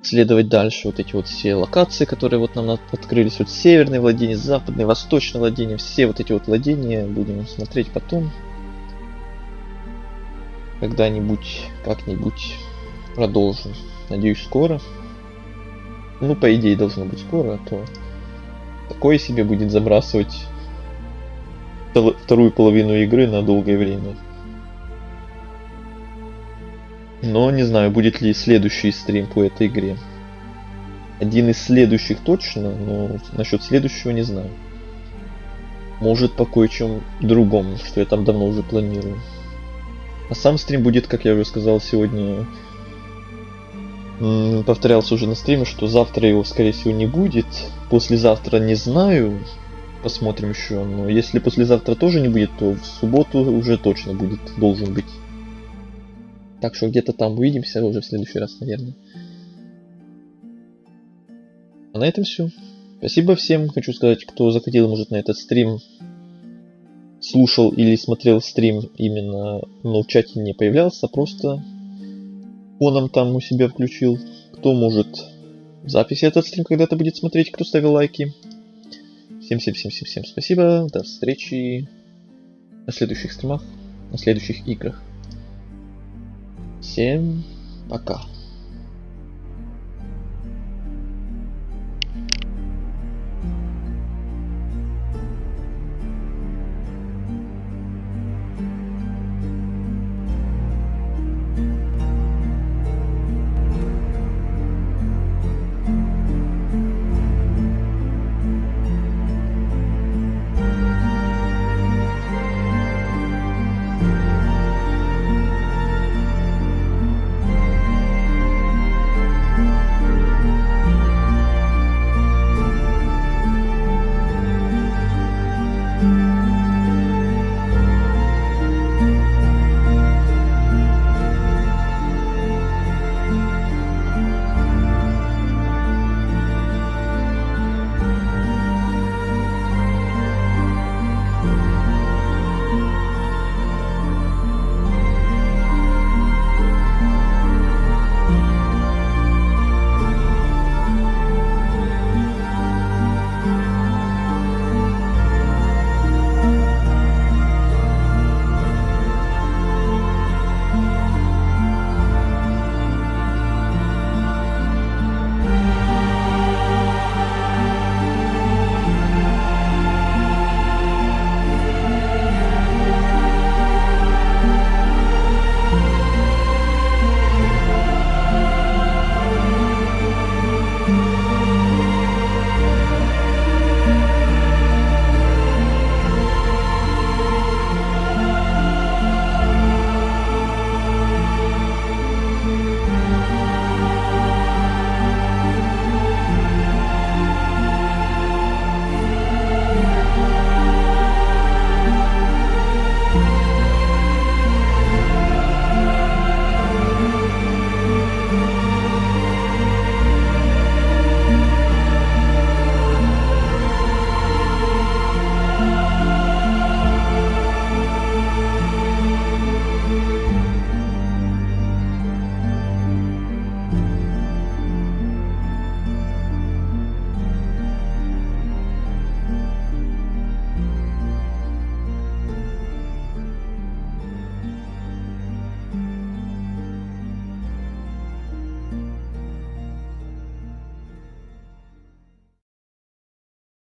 следовать дальше. Вот эти вот все локации, которые вот нам открылись, вот северное владение, западное, восточное владение, все вот эти вот владения будем смотреть потом. Когда-нибудь, как-нибудь продолжим. Надеюсь, скоро. Ну, по идее, должно быть скоро, а то такое себе будет забрасывать вторую половину игры на долгое время. Но не знаю, будет ли следующий стрим по этой игре. Один из следующих точно, но насчет следующего не знаю. Может, по кое-чем другому, что я там давно уже планирую. А сам стрим будет, как я уже сказал, сегодня повторялся уже на стриме, что завтра его, скорее всего, не будет. Послезавтра не знаю. Посмотрим еще. Но если послезавтра тоже не будет, то в субботу уже точно будет, должен быть. Так что где-то там увидимся уже в следующий раз, наверное. А на этом все. Спасибо всем. Хочу сказать, кто заходил, может, на этот стрим, слушал или смотрел стрим именно, но в чате не появлялся, просто фоном там у себя включил. Кто может в записи этот стрим когда-то будет смотреть, кто ставил лайки. Всем спасибо. До встречи на следующих стримах, на следующих играх. Всем пока.